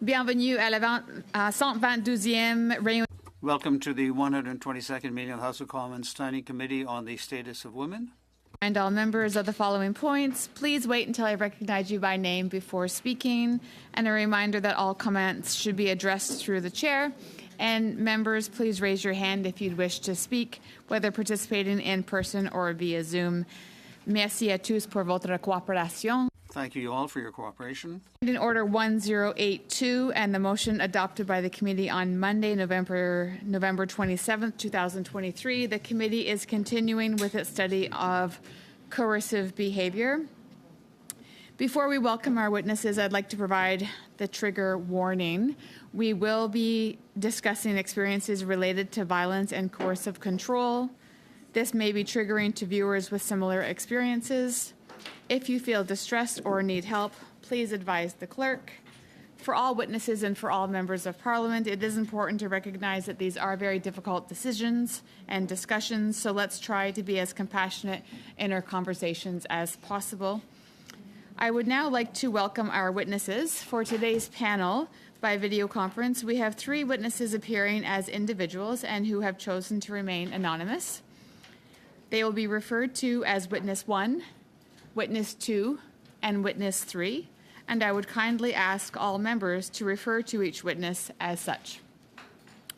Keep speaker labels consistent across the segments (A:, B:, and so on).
A: Bienvenue à la 122e réunion.
B: Welcome to the 122nd meeting of the House of Commons Standing Committee on the Status of Women.
A: And all members of the following points. Please wait until I recognize you by name before speaking. And a reminder that all comments should be addressed through the chair. And members, please raise your hand if you'd wish to speak, whether participating in person or via Zoom. Merci à tous pour votre coopération.
B: Thank you all for your cooperation.
A: In Order 1082 and the motion adopted by the committee on Monday, November 27th, 2023, the committee is continuing with its study of coercive behavior. Before we welcome our witnesses, I'd like to provide the trigger warning. We will be discussing experiences related to violence and coercive control. This may be triggering to viewers with similar experiences. If you feel distressed or need help, please advise the clerk. For all witnesses and for all members of Parliament, it is important to recognize that these are very difficult decisions and discussions, so let's try to be as compassionate in our conversations as possible. I would now like to welcome our witnesses. For today's panel by video conference, we have 3 witnesses appearing as individuals and who have chosen to remain anonymous. They will be referred to as Witness 1, Witness 2, and Witness 3, and I would kindly ask all members to refer to each witness as such.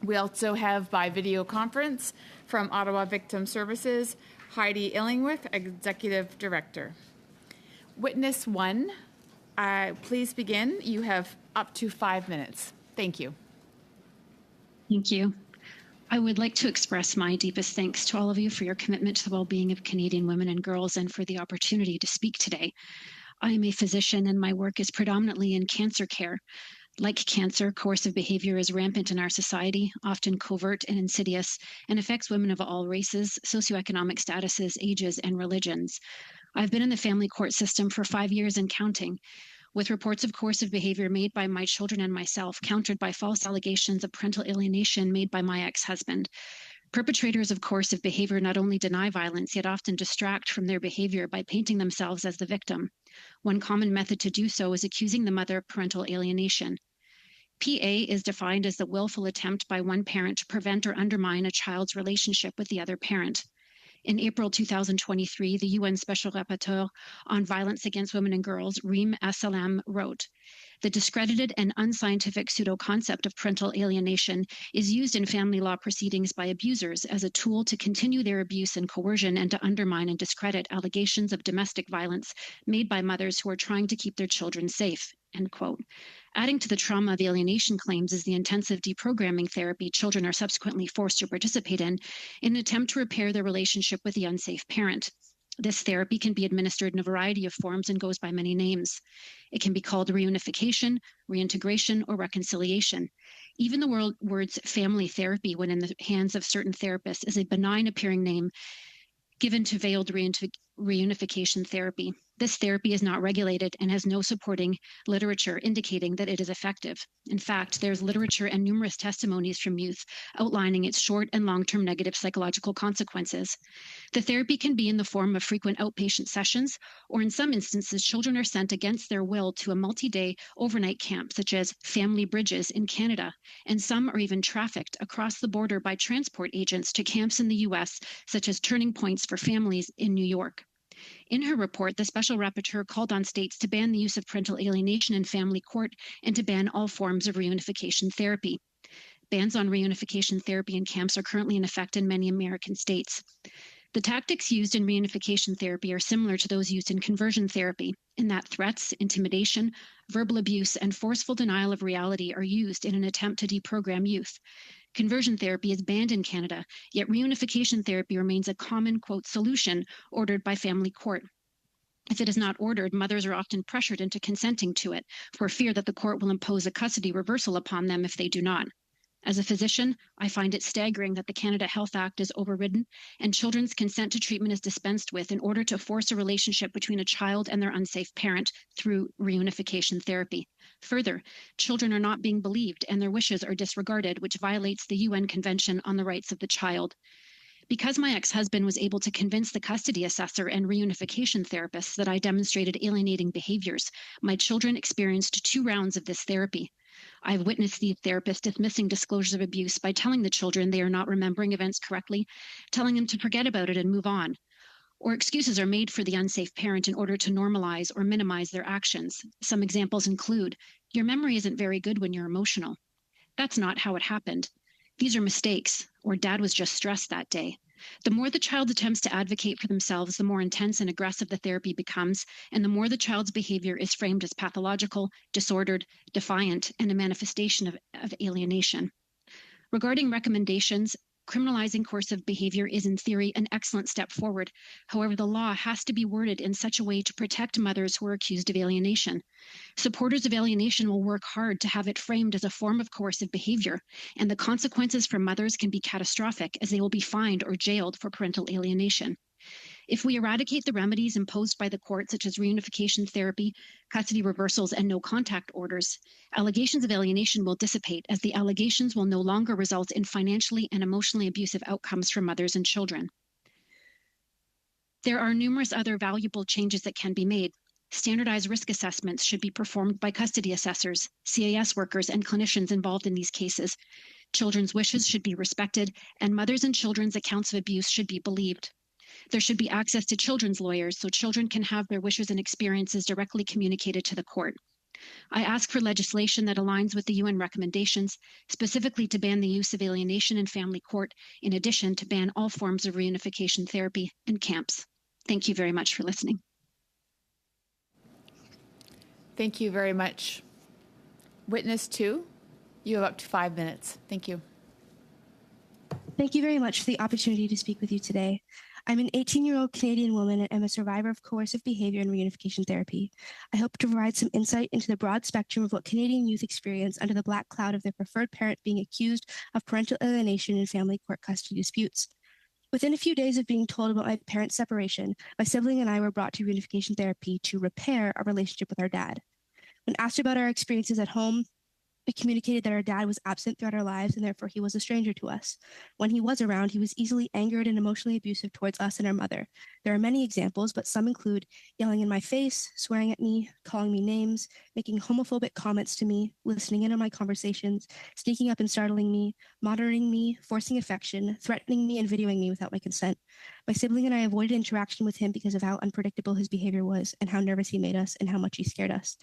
A: We also have by video conference from Ottawa Victim Services, Heidi Illingworth, Executive Director. Witness 1, please begin. You have up to 5 minutes. Thank you.
C: Thank you. I would like to express my deepest thanks to all of you for your commitment to the well-being of Canadian women and girls and for the opportunity to speak today. I am a physician and my work is predominantly in cancer care. Like cancer, coercive behavior is rampant in our society, often covert and insidious, and affects women of all races, socioeconomic statuses, ages, and religions. I've been in the family court system for 5 years and counting, with reports of coercive behavior made by my children and myself, countered by false allegations of parental alienation made by my ex-husband. Perpetrators of coercive behavior not only deny violence, yet often distract from their behavior by painting themselves as the victim. One common method to do so is accusing the mother of parental alienation. PA is defined as the willful attempt by one parent to prevent or undermine a child's relationship with the other parent. In April 2023, the UN Special Rapporteur on Violence Against Women and Girls, Reem Assalam, wrote, "The discredited and unscientific pseudo-concept of parental alienation is used in family law proceedings by abusers as a tool to continue their abuse and coercion and to undermine and discredit allegations of domestic violence made by mothers who are trying to keep their children safe." End quote. Adding to the trauma of alienation claims is the intensive deprogramming therapy children are subsequently forced to participate in an attempt to repair their relationship with the unsafe parent. This therapy can be administered in a variety of forms and goes by many names. It can be called reunification, reintegration, or reconciliation. Even the words family therapy, when in the hands of certain therapists, is a benign appearing name given to veiled reunification therapy. This therapy is not regulated and has no supporting literature indicating that it is effective. In fact, there's literature and numerous testimonies from youth outlining its short and long-term negative psychological consequences. The therapy can be in the form of frequent outpatient sessions, or in some instances, children are sent against their will to a multi-day overnight camp, such as Family Bridges in Canada, and some are even trafficked across the border by transport agents to camps in the US, such as Turning Points for Families in New York. In her report, the Special Rapporteur called on states to ban the use of parental alienation in family court and to ban all forms of reunification therapy. Bans on reunification therapy in camps are currently in effect in many American states. The tactics used in reunification therapy are similar to those used in conversion therapy, in that threats, intimidation, verbal abuse, and forceful denial of reality are used in an attempt to deprogram youth. Conversion therapy is banned in Canada, yet reunification therapy remains a common, quote, solution ordered by family court. If it is not ordered, mothers are often pressured into consenting to it for fear that the court will impose a custody reversal upon them if they do not. As a physician, I find it staggering that the Canada Health Act is overridden and children's consent to treatment is dispensed with in order to force a relationship between a child and their unsafe parent through reunification therapy. Further, children are not being believed and their wishes are disregarded, which violates the UN Convention on the Rights of the Child. Because my ex-husband was able to convince the custody assessor and reunification therapists that I demonstrated alienating behaviors, my children experienced 2 rounds of this therapy. I've witnessed the therapist dismissing disclosures of abuse by telling the children they are not remembering events correctly, telling them to forget about it and move on. Or excuses are made for the unsafe parent in order to normalize or minimize their actions. Some examples include, your memory isn't very good when you're emotional. That's not how it happened. These are mistakes, or dad was just stressed that day. The more the child attempts to advocate for themselves, the more intense and aggressive the therapy becomes, and the more the child's behavior is framed as pathological, disordered, defiant, and a manifestation of alienation. Regarding recommendations, criminalizing coercive behavior is in theory an excellent step forward. However, the law has to be worded in such a way to protect mothers who are accused of alienation. Supporters of alienation will work hard to have it framed as a form of coercive behavior, and the consequences for mothers can be catastrophic as they will be fined or jailed for parental alienation. If we eradicate the remedies imposed by the court, such as reunification therapy, custody reversals, and no contact orders, allegations of alienation will dissipate as the allegations will no longer result in financially and emotionally abusive outcomes for mothers and children. There are numerous other valuable changes that can be made. Standardized risk assessments should be performed by custody assessors, CAS workers, and clinicians involved in these cases. Children's wishes should be respected, and mothers' and children's accounts of abuse should be believed. There should be access to children's lawyers so children can have their wishes and experiences directly communicated to the court. I ask for legislation that aligns with the UN recommendations, specifically to ban the use of alienation in family court, in addition to ban all forms of reunification therapy and camps. Thank you very much for listening.
A: Thank you very much. Witness 2, you have up to 5 minutes. Thank you.
D: Thank you very much for the opportunity to speak with you today. I'm an 18-year-old Canadian woman and am a survivor of coercive behavior and reunification therapy. I hope to provide some insight into the broad spectrum of what Canadian youth experience under the black cloud of their preferred parent being accused of parental alienation in family court custody disputes. Within a few days of being told about my parents' separation, my sibling and I were brought to reunification therapy to repair our relationship with our dad. When asked about our experiences at home, we communicated that our dad was absent throughout our lives and therefore he was a stranger to us. When he was around, he was easily angered and emotionally abusive towards us and our mother. There are many examples, but some include yelling in my face, swearing at me, calling me names, making homophobic comments to me, listening in on my conversations, sneaking up and startling me, monitoring me, forcing affection, threatening me, and videoing me without my consent. My sibling and I avoided interaction with him because of how unpredictable his behavior was and how nervous he made us and how much he scared us.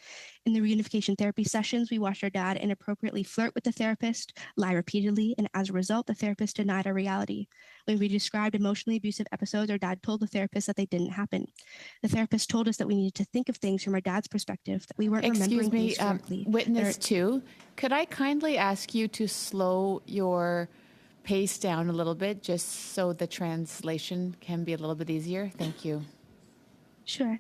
D: In the reunification therapy sessions, we watched our dad inappropriately flirt with the therapist, lie repeatedly, and as a result, the therapist denied our reality. When we described emotionally abusive episodes, our dad told the therapist that they didn't happen. The therapist told us that we needed to think of things from our dad's perspective, that we weren't remembering things correctly.
A: Witness 2, could I kindly ask you to slow your pace down a little bit just so the translation can be a little bit easier? Thank you.
D: Sure.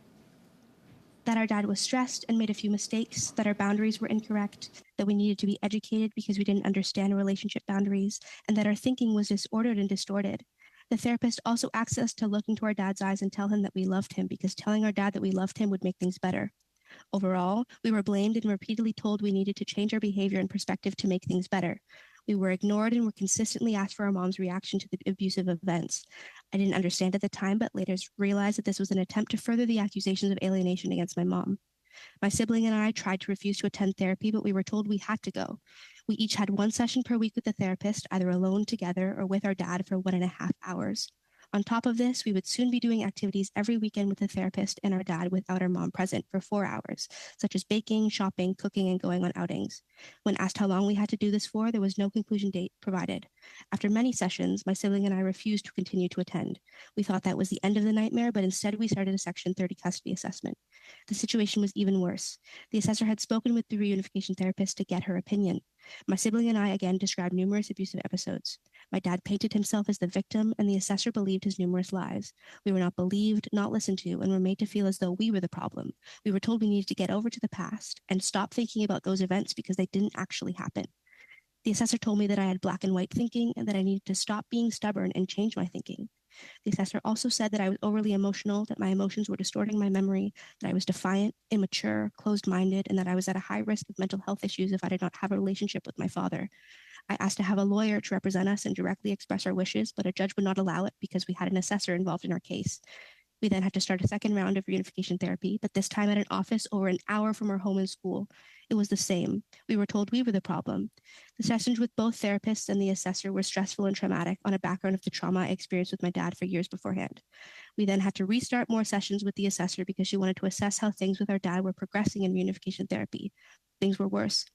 D: That our dad was stressed and made a few mistakes, that our boundaries were incorrect, that we needed to be educated because we didn't understand relationship boundaries, and that our thinking was disordered and distorted. The therapist also asked us to look into our dad's eyes and tell him that we loved him because telling our dad that we loved him would make things better. Overall, we were blamed and repeatedly told we needed to change our behavior and perspective to make things better. We were ignored and were consistently asked for our mom's reaction to the abusive events. I didn't understand at the time, but later realized that this was an attempt to further the accusations of alienation against my mom. My sibling and I tried to refuse to attend therapy, but we were told we had to go. We each had one session per week with the therapist, either alone together or with our dad for 1.5 hours. On top of this, we would soon be doing activities every weekend with the therapist and our dad without our mom present for 4 hours, such as baking, shopping, cooking, and going on outings. When asked how long we had to do this for, there was no conclusion date provided. After many sessions, my sibling and I refused to continue to attend. We thought that was the end of the nightmare, but instead we started a Section 30 custody assessment. The situation was even worse. The assessor had spoken with the reunification therapist to get her opinion. My sibling and I again described numerous abusive episodes. My dad painted himself as the victim, and the assessor believed his numerous lies. We were not believed, not listened to, and were made to feel as though we were the problem. We were told we needed to get over to the past and stop thinking about those events because they didn't actually happen. The assessor told me that I had black and white thinking and that I needed to stop being stubborn and change my thinking. The assessor also said that I was overly emotional, that my emotions were distorting my memory, that I was defiant, immature, closed-minded, and that I was at a high risk of mental health issues if I did not have a relationship with my father. I asked to have a lawyer to represent us and directly express our wishes, but a judge would not allow it because we had an assessor involved in our case. We then had to start a second round of reunification therapy, but this time at an office over an hour from our home and school. It was the same. We were told we were the problem. The sessions with both therapists and the assessor were stressful and traumatic on a background of the trauma I experienced with my dad for years beforehand. We then had to restart more sessions with the assessor because she wanted to assess how things with our dad were progressing in reunification therapy. Things were worse.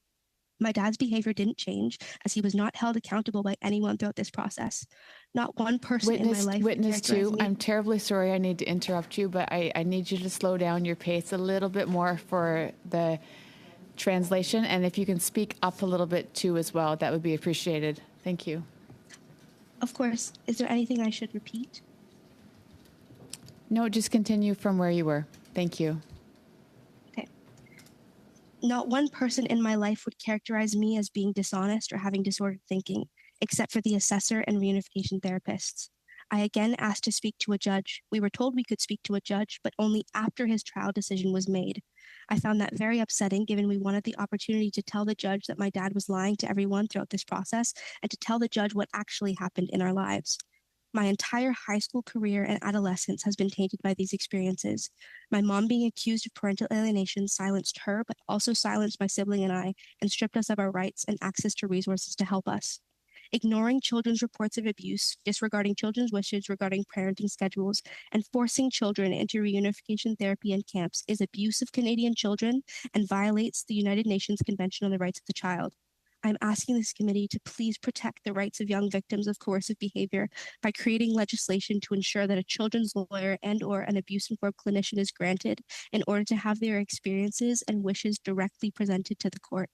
D: My dad's behavior didn't change as he was not held accountable by anyone throughout this process. Not one person in my life.
A: Witness two, I'm terribly sorry I need to interrupt you, but I need you to slow down your pace a little bit more for the translation. And if you can speak up a little bit too as well, that would be appreciated. Thank you.
D: Of course. Is there anything I should repeat?
A: No, just continue from where you were. Thank you.
D: Not one person in my life would characterize me as being dishonest or having disordered thinking, except for the assessor and reunification therapists. I again asked to speak to a judge. We were told we could speak to a judge, but only after his trial decision was made. I found that very upsetting, given we wanted the opportunity to tell the judge that my dad was lying to everyone throughout this process and to tell the judge what actually happened in our lives. My entire high school career and adolescence has been tainted by these experiences. My mom being accused of parental alienation silenced her, but also silenced my sibling and I, and stripped us of our rights and access to resources to help us. Ignoring children's reports of abuse, disregarding children's wishes regarding parenting schedules, and forcing children into reunification therapy and camps is abuse of Canadian children and violates the United Nations Convention on the Rights of the Child. I'm asking this committee to please protect the rights of young victims of coercive behavior by creating legislation to ensure that a children's lawyer and/or an abuse-informed clinician is granted in order to have their experiences and wishes directly presented to the court.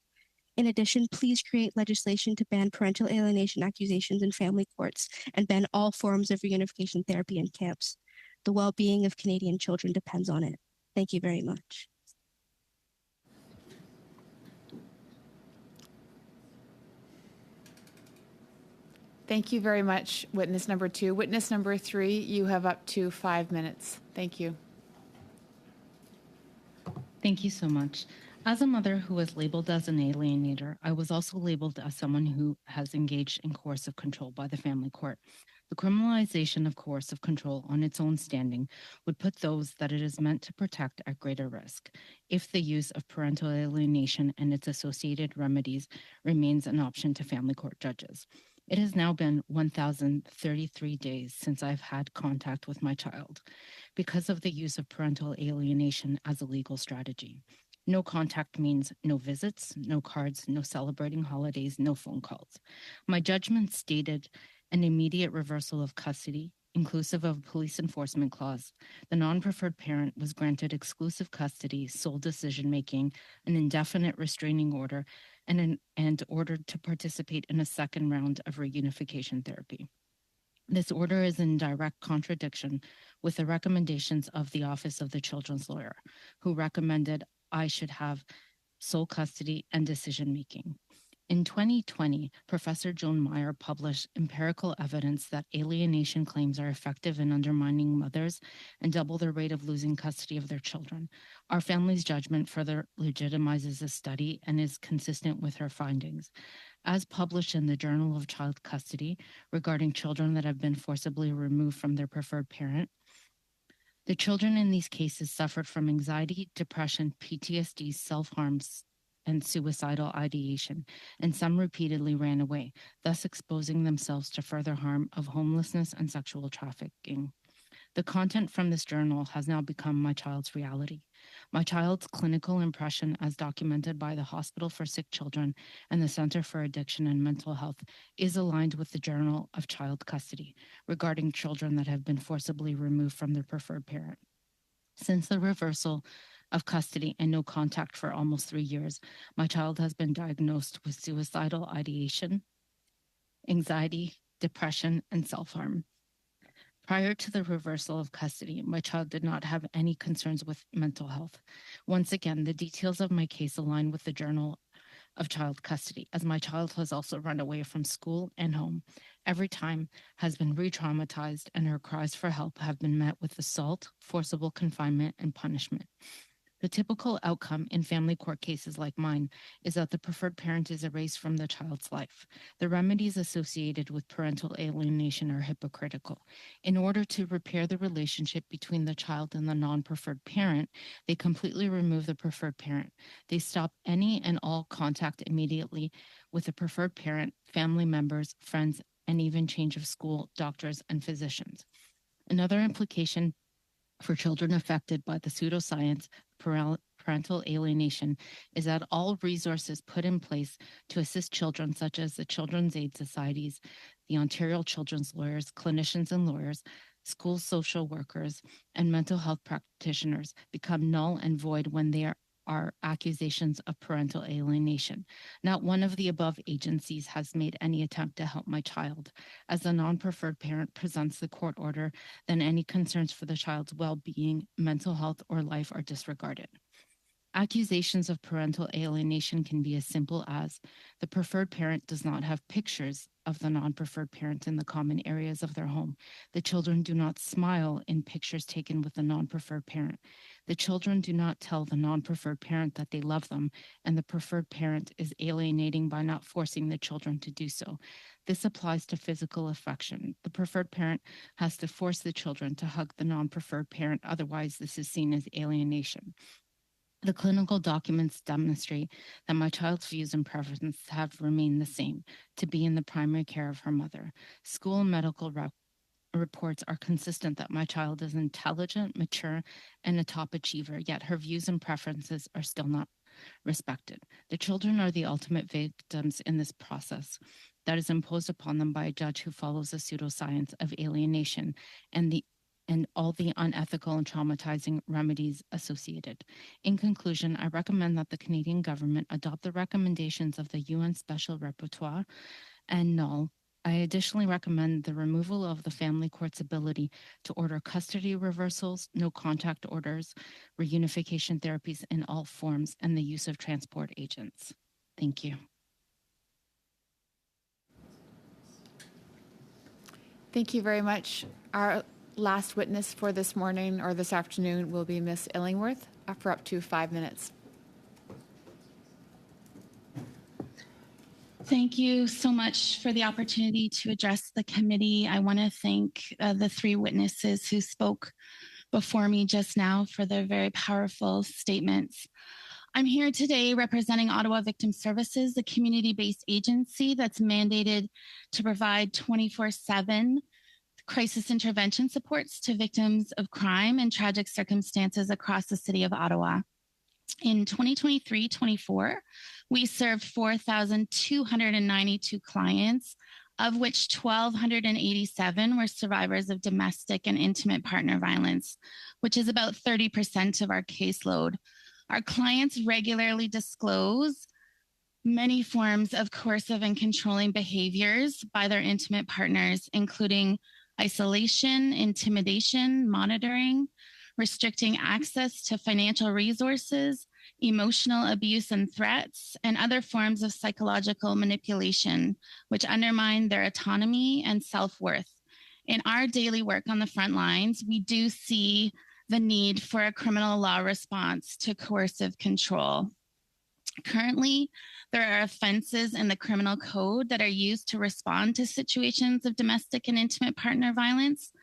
D: In addition, please create legislation to ban parental alienation accusations in family courts and ban all forms of reunification therapy in camps. The well-being of Canadian children depends on it. Thank you very much.
A: Thank you very much, witness number 2. Witness number 3, you have up to 5 minutes. Thank you.
E: Thank you so much. As a mother who was labeled as an alienator, I was also labeled as someone who has engaged in coercive control by the family court. The criminalization of coercive control on its own standing would put those that it is meant to protect at greater risk if the use of parental alienation and its associated remedies remains an option to family court judges. It has now been 1,033 days since I've had contact with my child because of the use of parental alienation as a legal strategy. No contact means no visits, no cards, no celebrating holidays, no phone calls. My judgment stated an immediate reversal of custody, inclusive of a police enforcement clause. The non-preferred parent was granted exclusive custody, sole decision-making, an indefinite restraining order, and ordered to participate in a second round of reunification therapy. This order is in direct contradiction with the recommendations of the Office of the Children's Lawyer, who recommended I should have sole custody and decision-making. In 2020, Professor Joan Meyer published empirical evidence that alienation claims are effective in undermining mothers and double their rate of losing custody of their children. Our family's judgment further legitimizes this study and is consistent with her findings. As published in the Journal of Child Custody regarding children that have been forcibly removed from their preferred parent, the children in these cases suffered from anxiety, depression, PTSD, self-harm, and suicidal ideation, and some repeatedly ran away, thus exposing themselves to further harm of homelessness and sexual trafficking. The content from this journal has now become my child's reality. My child's clinical impression, as documented by the Hospital for Sick Children and the Center for Addiction and Mental Health, is aligned with the Journal of Child Custody regarding children that have been forcibly removed from their preferred parent. Since the reversal of custody and no contact for almost 3 years, my child has been diagnosed with suicidal ideation, anxiety, depression, and self-harm. Prior to the reversal of custody, my child did not have any concerns with mental health. Once again, the details of my case align with the Journal of Child Custody, as my child has also run away from school and home. Every time has been re-traumatized, and her cries for help have been met with assault, forcible confinement, and punishment. The typical outcome in family court cases like mine is that the preferred parent is erased from the child's life. The remedies associated with parental alienation are hypocritical. In order to repair the relationship between the child and the non-preferred parent, they completely remove the preferred parent. They stop any and all contact immediately with the preferred parent, family members, friends, and even change of school, doctors, and physicians. Another implication for children affected by the pseudoscience parental alienation is that all resources put in place to assist children, such as the Children's Aid Societies, the Ontario Children's Lawyers, clinicians and lawyers, school social workers, and mental health practitioners, become null and void when there are accusations of parental alienation. Not one of the above agencies has made any attempt to help my child. As the non-preferred parent presents the court order, then any concerns for the child's well-being, mental health, or life are disregarded. Accusations of parental alienation can be as simple as the preferred parent does not have pictures of the non-preferred parent in the common areas of their home. The children do not smile in pictures taken with the non-preferred parent. The children do not tell the non-preferred parent that they love them, and the preferred parent is alienating by not forcing the children to do so. This applies to physical affection. The preferred parent has to force the children to hug the non-preferred parent, otherwise this is seen as alienation. The clinical documents demonstrate that my child's views and preferences have remained the same, to be in the primary care of her mother. School and medical reports are consistent that my child is intelligent, mature, and a top achiever, yet her views and preferences are still not respected. The children are the ultimate victims in this process that is imposed upon them by a judge who follows the pseudoscience of alienation and all the unethical and traumatizing remedies associated. In conclusion, I recommend that the Canadian government adopt the recommendations of the UN Special Rapporteur and null. I additionally recommend the removal of the family court's ability to order custody reversals, no contact orders, reunification therapies in all forms, and the use of transport agents. Thank you.
A: Thank you very much. Our last witness for this morning or this afternoon will be Ms. Illingworth for up to 5 minutes.
F: Thank you so much for the opportunity to address the committee. I want to thank the three witnesses who spoke before me just now for their very powerful statements. I'm here today representing Ottawa Victim Services, the community-based agency that's mandated to provide 24/7 crisis intervention supports to victims of crime and tragic circumstances across the city of Ottawa. In 2023-24, we served 4,292 clients, of which 1,287 were survivors of domestic and intimate partner violence, which is about 30% of our caseload. Our clients regularly disclose many forms of coercive and controlling behaviors by their intimate partners, including isolation, intimidation, monitoring, restricting access to financial resources, emotional abuse and threats, and other forms of psychological manipulation, which undermine their autonomy and self-worth. In our daily work on the front lines, we do see the need for a criminal law response to coercive control. Currently, there are offenses in the criminal code that are used to respond to situations of domestic and intimate partner violence,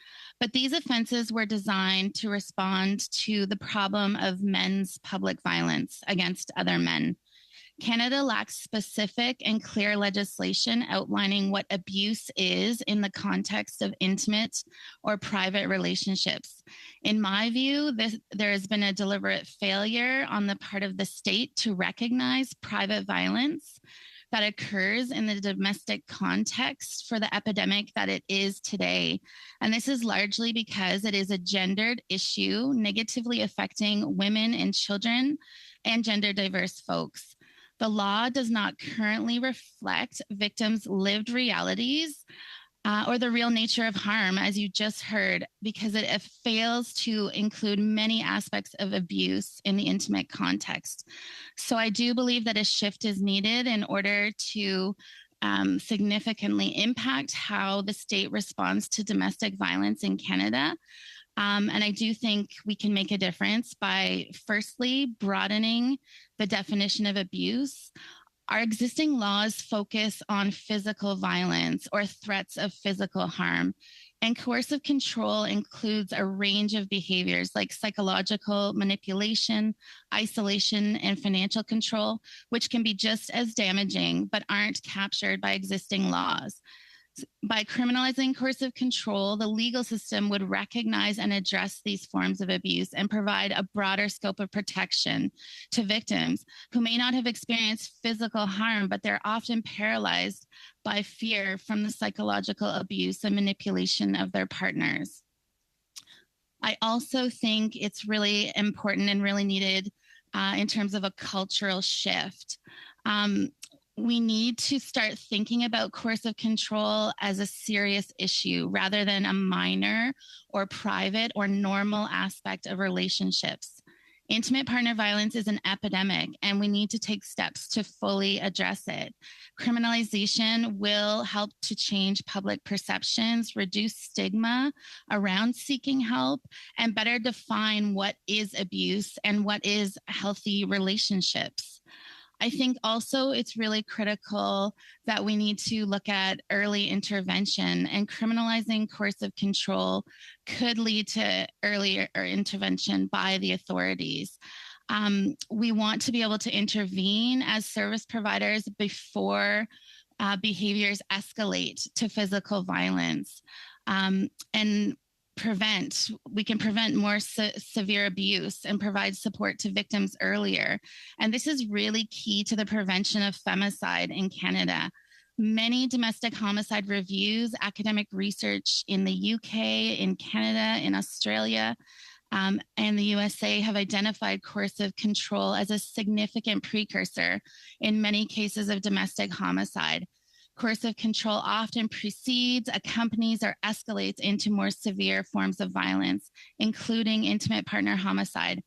F: but these offenses were designed to respond to the problem of men's public violence against other men. Canada lacks specific and clear legislation outlining what abuse is in the context of intimate or private relationships. In my view, there has been a deliberate failure on the part of the state to recognize private violence that occurs in the domestic context for the epidemic that it is today. And this is largely because it is a gendered issue negatively affecting women and children and gender diverse folks. The law does not currently reflect victims' lived realities or the real nature of harm, as you just heard, because it fails to include many aspects of abuse in the intimate context. So I do believe that a shift is needed in order to significantly impact how the state responds to domestic violence in Canada. And I do think we can make a difference by firstly broadening the definition of abuse. Our existing laws focus on physical violence or threats of physical harm. And coercive control includes a range of behaviors like psychological manipulation, isolation, and financial control, which can be just as damaging but aren't captured by existing laws. By criminalizing coercive control, the legal system would recognize and address these forms of abuse and provide a broader scope of protection to victims who may not have experienced physical harm, but they're often paralyzed by fear from the psychological abuse and manipulation of their partners. I also think it's really important and really needed in terms of a cultural shift. We need to start thinking about coercive control as a serious issue rather than a minor or private or normal aspect of relationships. Intimate partner violence is an epidemic, and we need to take steps to fully address it. Criminalization will help to change public perceptions, reduce stigma around seeking help, and better define what is abuse and what is healthy relationships. I think also it's really critical that we need to look at early intervention, and criminalizing coercive control could lead to earlier intervention by the authorities. We want to be able to intervene as service providers before behaviors escalate to physical violence. And we can prevent more severe abuse and provide support to victims earlier. And this is really key to the prevention of femicide in Canada. Many domestic homicide reviews, academic research in the UK, in Canada, in Australia, and the USA have identified coercive control as a significant precursor in many cases of domestic homicide. Coercive control often precedes, accompanies, or escalates into more severe forms of violence, including intimate partner homicide.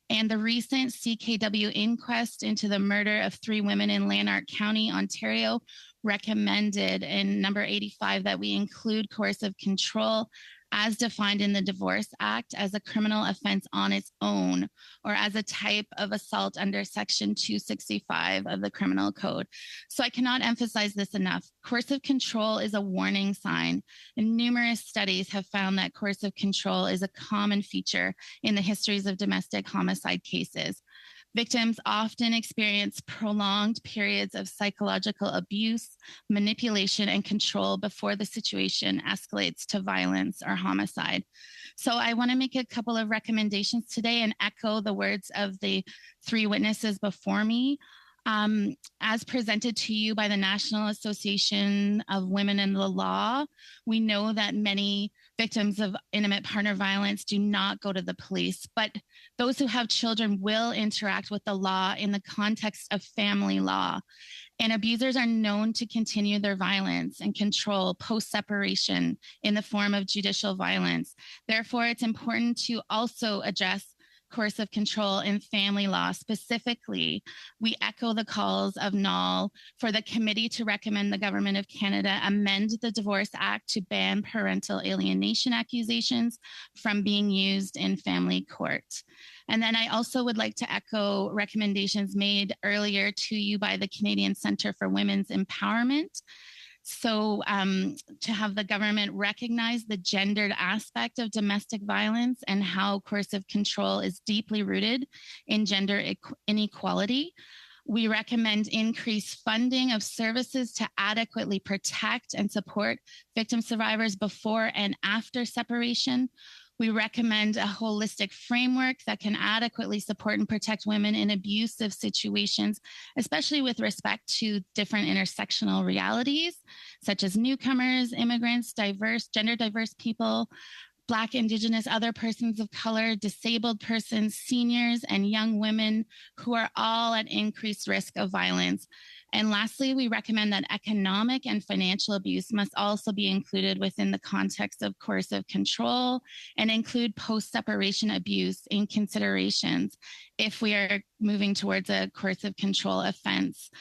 F: And the recent CKW inquest into the murder of 3 women in Lanark County, Ontario, recommended in number 85 that we include coercive control as defined in the Divorce Act as a criminal offense on its own, or as a type of assault under Section 265 of the Criminal Code. So I cannot emphasize this enough. Coercive control is a warning sign, and numerous studies have found that coercive control is a common feature in the histories of domestic homicide cases. Victims often experience prolonged periods of psychological abuse, manipulation, and control before the situation escalates to violence or homicide. So I want to make a couple of recommendations today and echo the words of the 3 witnesses before me. As presented to you by the National Association of Women in the Law, we know that many victims of intimate partner violence do not go to the police, but those who have children will interact with the law in the context of family law. And abusers are known to continue their violence and control post-separation in the form of judicial violence. Therefore, it's important to also address coercive control in family law. Specifically, we echo the calls of NAL for the committee to recommend the Government of Canada amend the Divorce Act to ban parental alienation accusations from being used in family court. And then I also would like to echo recommendations made earlier to you by the Canadian Centre for Women's Empowerment. So to have the government recognize the gendered aspect of domestic violence and how coercive control is deeply rooted in gender inequality. We recommend increased funding of services to adequately protect and support victim survivors before and after separation. We recommend a holistic framework that can adequately support and protect women in abusive situations, especially with respect to different intersectional realities, such as newcomers, immigrants, gender diverse people, Black, Indigenous, other persons of color, disabled persons, seniors, and young women who are all at increased risk of violence. And lastly, we recommend that economic and financial abuse must also be included within the context of coercive control and include post-separation abuse in considerations if we are moving towards a coercive control offense.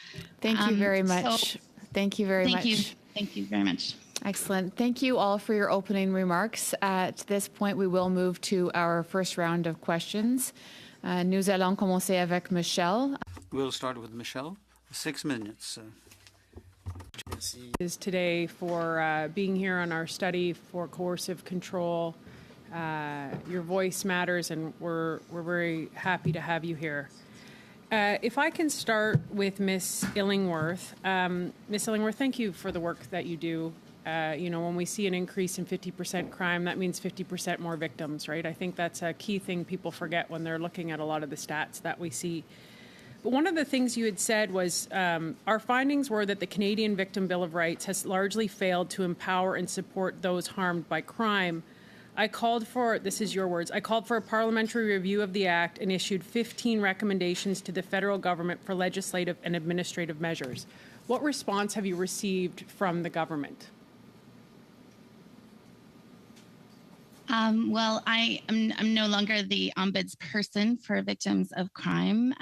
A: Thank you very much. Thank you very much.
F: Thank you very much.
A: Excellent. Thank you all for your opening remarks. At this point, we will move to our first round of questions. Nous allons commencer avec Michelle.
B: We'll start with Michelle. 6 minutes.
G: Is today for being here on our study for coercive control. Your voice matters, and we're very happy to have you here. If I can start with Ms. Illingworth. Ms. Illingworth, thank you for the work that you do. When we see an increase in 50% crime, that means 50% more victims, right? I think that's a key thing people forget when they're looking at a lot of the stats that we see. But one of the things you had said was our findings were that the Canadian Victim Bill of Rights has largely failed to empower and support those harmed by crime. I called for, this is your words, I called for a parliamentary review of the Act and issued 15 recommendations to the federal government for legislative and administrative measures. What response have you received from the government?
F: Well, I'm no longer the ombudsperson for victims of crime.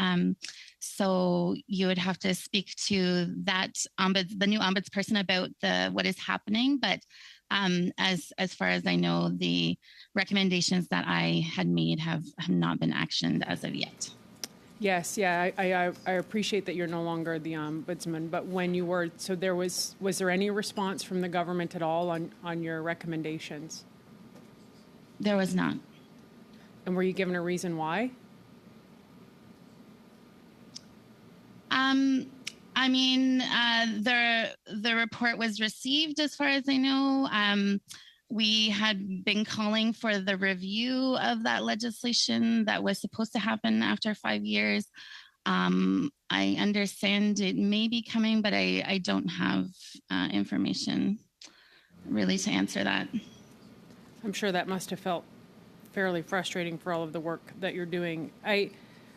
F: So you would have to speak to the new ombudsperson about what is happening. But as far as I know, the recommendations that I had made have not been actioned as of yet.
G: Yes, yeah, I appreciate that you're no longer the ombudsman. But when you were, so was there any response from the government at all on your recommendations?
F: There was not.
G: And were you given a reason why?
F: The report was received, as far as I know. We had been calling for the review of that legislation that was supposed to happen after 5 years. I understand it may be coming, but I don't have information really to answer that.
G: I'm sure that must have felt fairly frustrating for all of the work that you're doing. I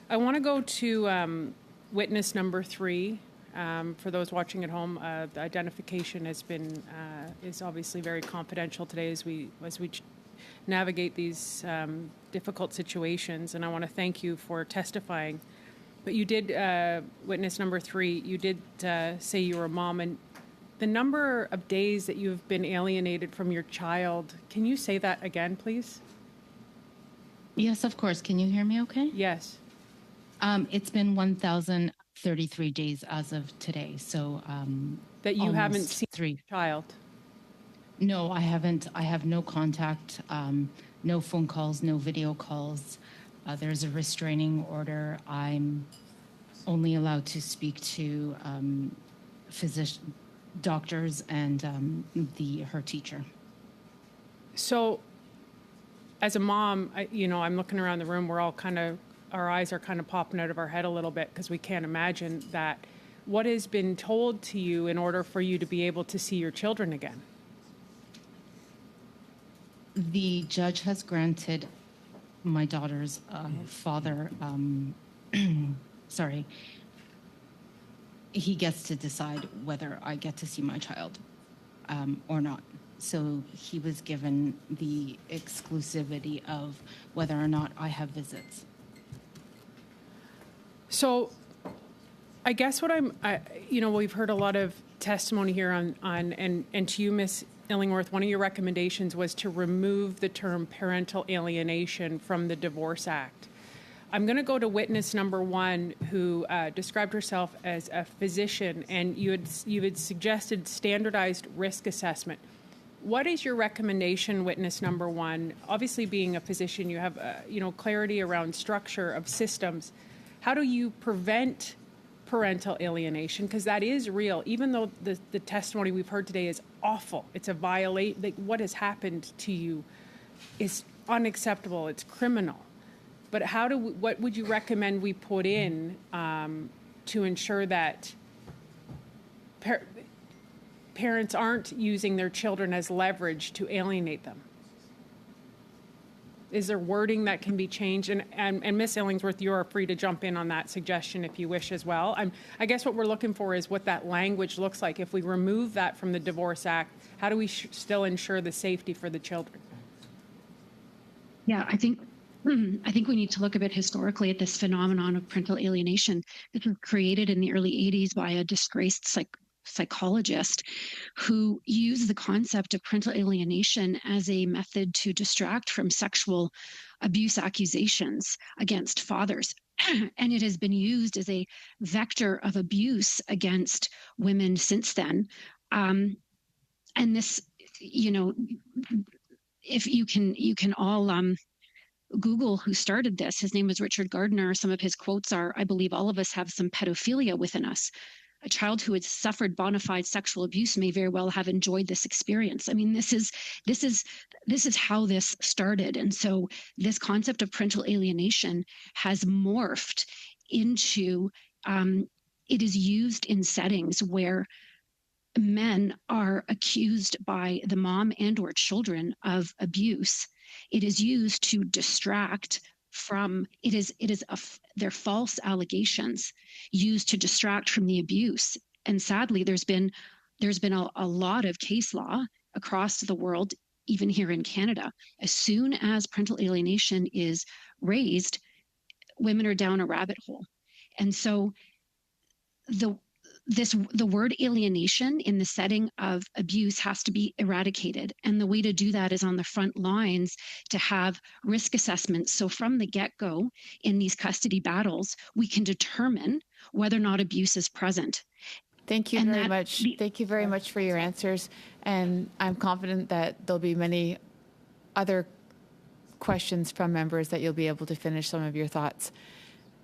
G: want to go to witness number 3. For those watching at home, the identification is obviously very confidential today as we navigate these difficult situations. And I want to thank you for testifying. But you did, witness number 3, you did say you were a mom, and the number of days that you've been alienated from your child, can you say that again, please?
E: Yes, of course. Can you hear me okay?
G: Yes.
E: It's been 1,033 days as of today. So
G: that you haven't seen
E: 3.
G: your child?
E: No, I haven't. I have no contact, no phone calls, no video calls. There's a restraining order. I'm only allowed to speak to doctors and her teacher.
G: So as a mom, I'm looking around the room, we're all our eyes are kind of popping out of our head a little bit because we can't imagine that. What has been told to you in order for you to be able to see your children again?
E: The judge has granted my daughter's father, he gets to decide whether I get to see my child or not. So he was given the exclusivity of whether or not I have visits.
G: So I guess we've heard a lot of testimony here and to you, Ms. Illingworth, one of your recommendations was to remove the term parental alienation from the Divorce Act. I'm going to go to witness number 1, who described herself as a physician, and you had suggested standardized risk assessment. What is your recommendation, witness number 1? Obviously, being a physician, you have clarity around structure of systems. How do you prevent parental alienation? Because that is real, even though the testimony we've heard today is awful. It's a violation. Like, what has happened to you is unacceptable. It's criminal. But what would you recommend we put in to ensure that parents aren't using their children as leverage to alienate them? Is there wording that can be changed? And Ms. Illingsworth, you are free to jump in on that suggestion if you wish as well. I guess what we're looking for is what that language looks like. If we remove that from the Divorce Act, how do we still ensure the safety for the children?
C: Yeah, I think we need to look a bit historically at this phenomenon of parental alienation. This was created in the early 80s by a disgraced psychologist who used the concept of parental alienation as a method to distract from sexual abuse accusations against fathers. And it has been used as a vector of abuse against women since then. And this, if you can all Google who started this. His name is Richard Gardner. Some of his quotes are, "I believe all of us have some pedophilia within us. A child who has suffered bona fide sexual abuse may very well have enjoyed this experience." I mean, this is how this started. And so this concept of parental alienation has morphed into, it is used in settings where men are accused by the mom and or children of abuse. It is used to distract from, they're false allegations used to distract from the abuse. And sadly, there's been a lot of case law across the world, even here in Canada. As soon as parental alienation is raised, women are down a rabbit hole. And so the word alienation in the setting of abuse has to be eradicated. And the way to do that is on the front lines to have risk assessments. So from the get-go in these custody battles, we can determine whether or not abuse is present.
A: Thank you very much. Thank you very much for your answers. And I'm confident that there'll be many other questions from members that you'll be able to finish some of your thoughts.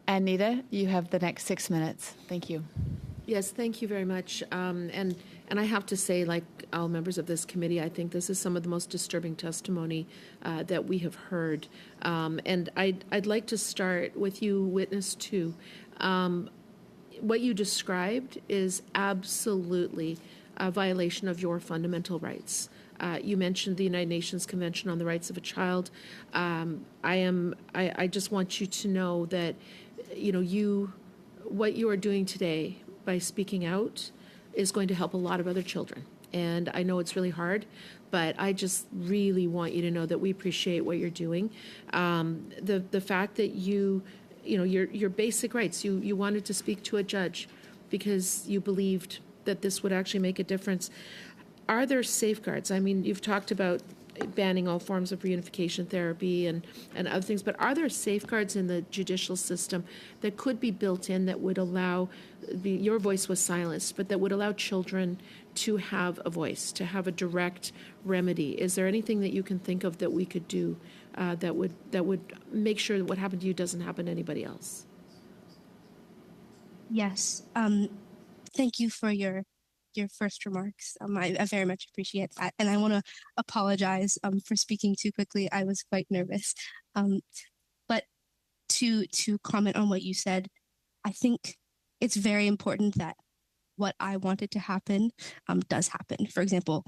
A: Anita, you have the next 6 minutes. Thank you.
H: Yes, thank you very much. And I have to say, like all members of this committee, I think this is some of the most disturbing testimony that we have heard. And I'd like to start with you, witness 2. What you described is absolutely a violation of your fundamental rights. You mentioned the United Nations Convention on the Rights of a Child. I just want you to know that, what you are doing today by speaking out is going to help a lot of other children. And I know it's really hard, but I just really want you to know that we appreciate what you're doing. The fact that your basic rights, you wanted to speak to a judge because you believed that this would actually make a difference. Are there safeguards? I mean, you've talked about banning all forms of reunification therapy and other things, but are there safeguards in the judicial system that could be built in that would allow, your voice was silenced, but that would allow children to have a voice, to have a direct remedy? Is there anything that you can think of that we could do that would make sure that what happened to you doesn't happen to anybody else?
D: Yes. Thank you for your first remarks. I very much appreciate that. And I want to apologize for speaking too quickly. I was quite nervous. But to comment on what you said, I think it's very important that what I wanted to happen does happen. For example,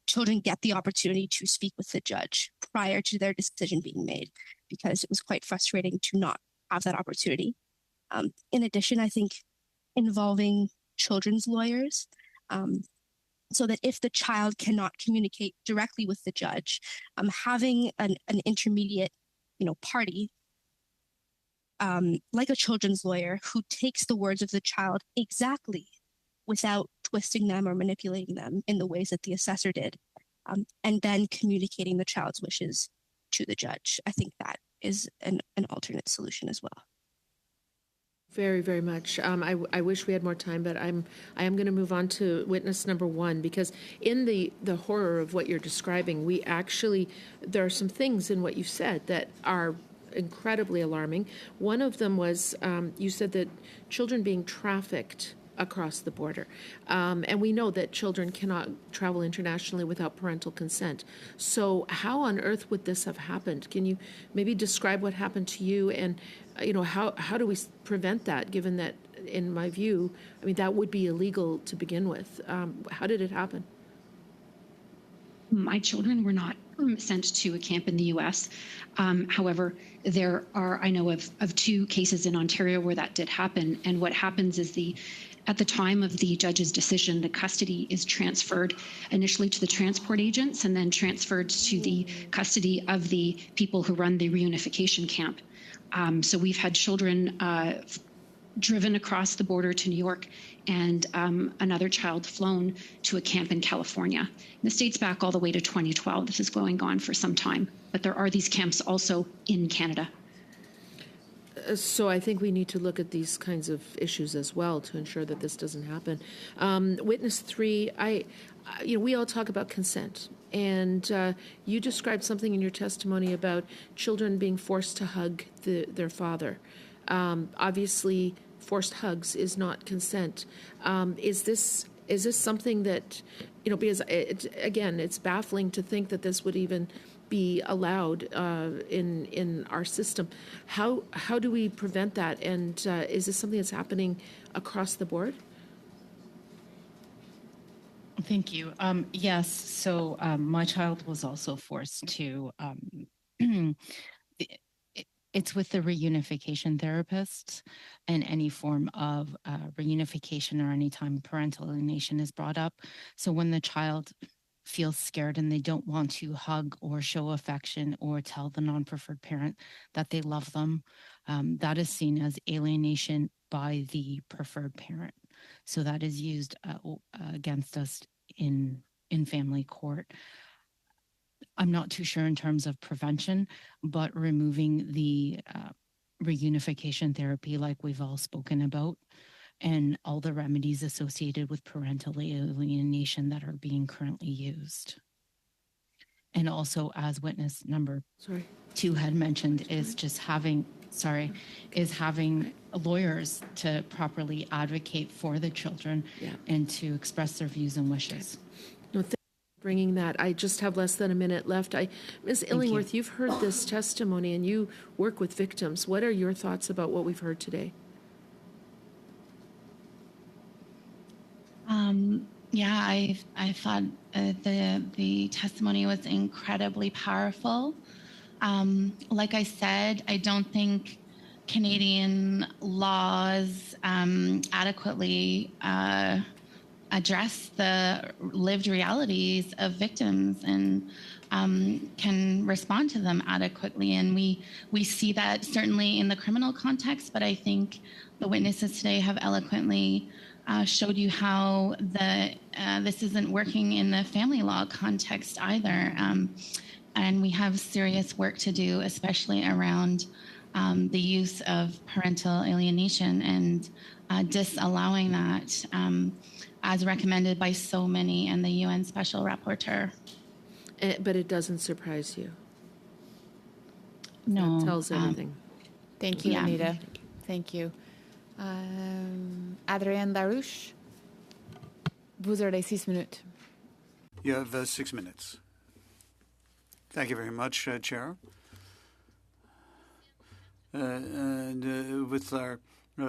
D: children get the opportunity to speak with the judge prior to their decision being made, because it was quite frustrating to not have that opportunity. In addition, I think involving children's lawyers, so that if the child cannot communicate directly with the judge, having an intermediate, party, like a children's lawyer who takes the words of the child exactly without twisting them or manipulating them in the ways that the assessor did, and then communicating the child's wishes to the judge. I think that is an alternate solution as well.
H: Very, very much. I wish we had more time, but I am going to move on to witness number 1, because in the horror of what you're describing, there are some things in what you said that are incredibly alarming. One of them was you said that children being trafficked across the border. And we know that children cannot travel internationally without parental consent. So how on earth would this have happened? Can you maybe describe what happened to you, and how do we prevent that, given that, in my view, that would be illegal to begin with? How did it happen?
C: My children were not sent to a camp in the U.S. However, I know of 2 cases in Ontario where that did happen. And what happens is at the time of the judge's decision, the custody is transferred initially to the transport agents and then transferred to the custody of the people who run the reunification camp. So we've had children driven across the border to New York, and another child flown to a camp in California. And this dates back all the way to 2012. This is going on for some time, but there are these camps also in Canada.
H: So I think we need to look at these kinds of issues as well to ensure that this doesn't happen. Witness 3, we all talk about consent, and you described something in your testimony about children being forced to hug their father. Obviously, forced hugs is not consent. Is this something that, because it's baffling to think that this would even be allowed in our system. How do we prevent that? And is this something that's happening across the board?
E: Thank you. Yes. So my child was also forced to. It's with the reunification therapist, and any form of reunification or any time parental alienation is brought up. So when the child feels scared and they don't want to hug or show affection or tell the non-preferred parent that they love them, that is seen as alienation by the preferred parent. So that is used against us in family court. I'm not too sure in terms of prevention, but removing the reunification therapy, like we've all spoken about, and all the remedies associated with parental alienation that are being currently used. And also, as witness number 2 had mentioned, is just having lawyers to properly advocate for the children and to express their views and wishes.
H: Bringing that. I just have less than a minute left. Ms. Illingworth, you've heard this testimony and you work with victims. What are your thoughts about what we've heard today?
F: I thought the testimony was incredibly powerful. Like I said, I don't think Canadian laws adequately address the lived realities of victims and can respond to them adequately. And we see that certainly in the criminal context, but I think the witnesses today have eloquently showed you how this isn't working in the family law context either. And we have serious work to do, especially around the use of parental alienation and disallowing that, as recommended by so many and the UN Special Rapporteur.
H: But it doesn't surprise you.
F: No.
H: That tells everything.
A: Thank you, Anita. Thank you. Adrienne Larouche, vous avez 6 minutes.
B: You have 6 minutes. Thank you very much, Chair. And with our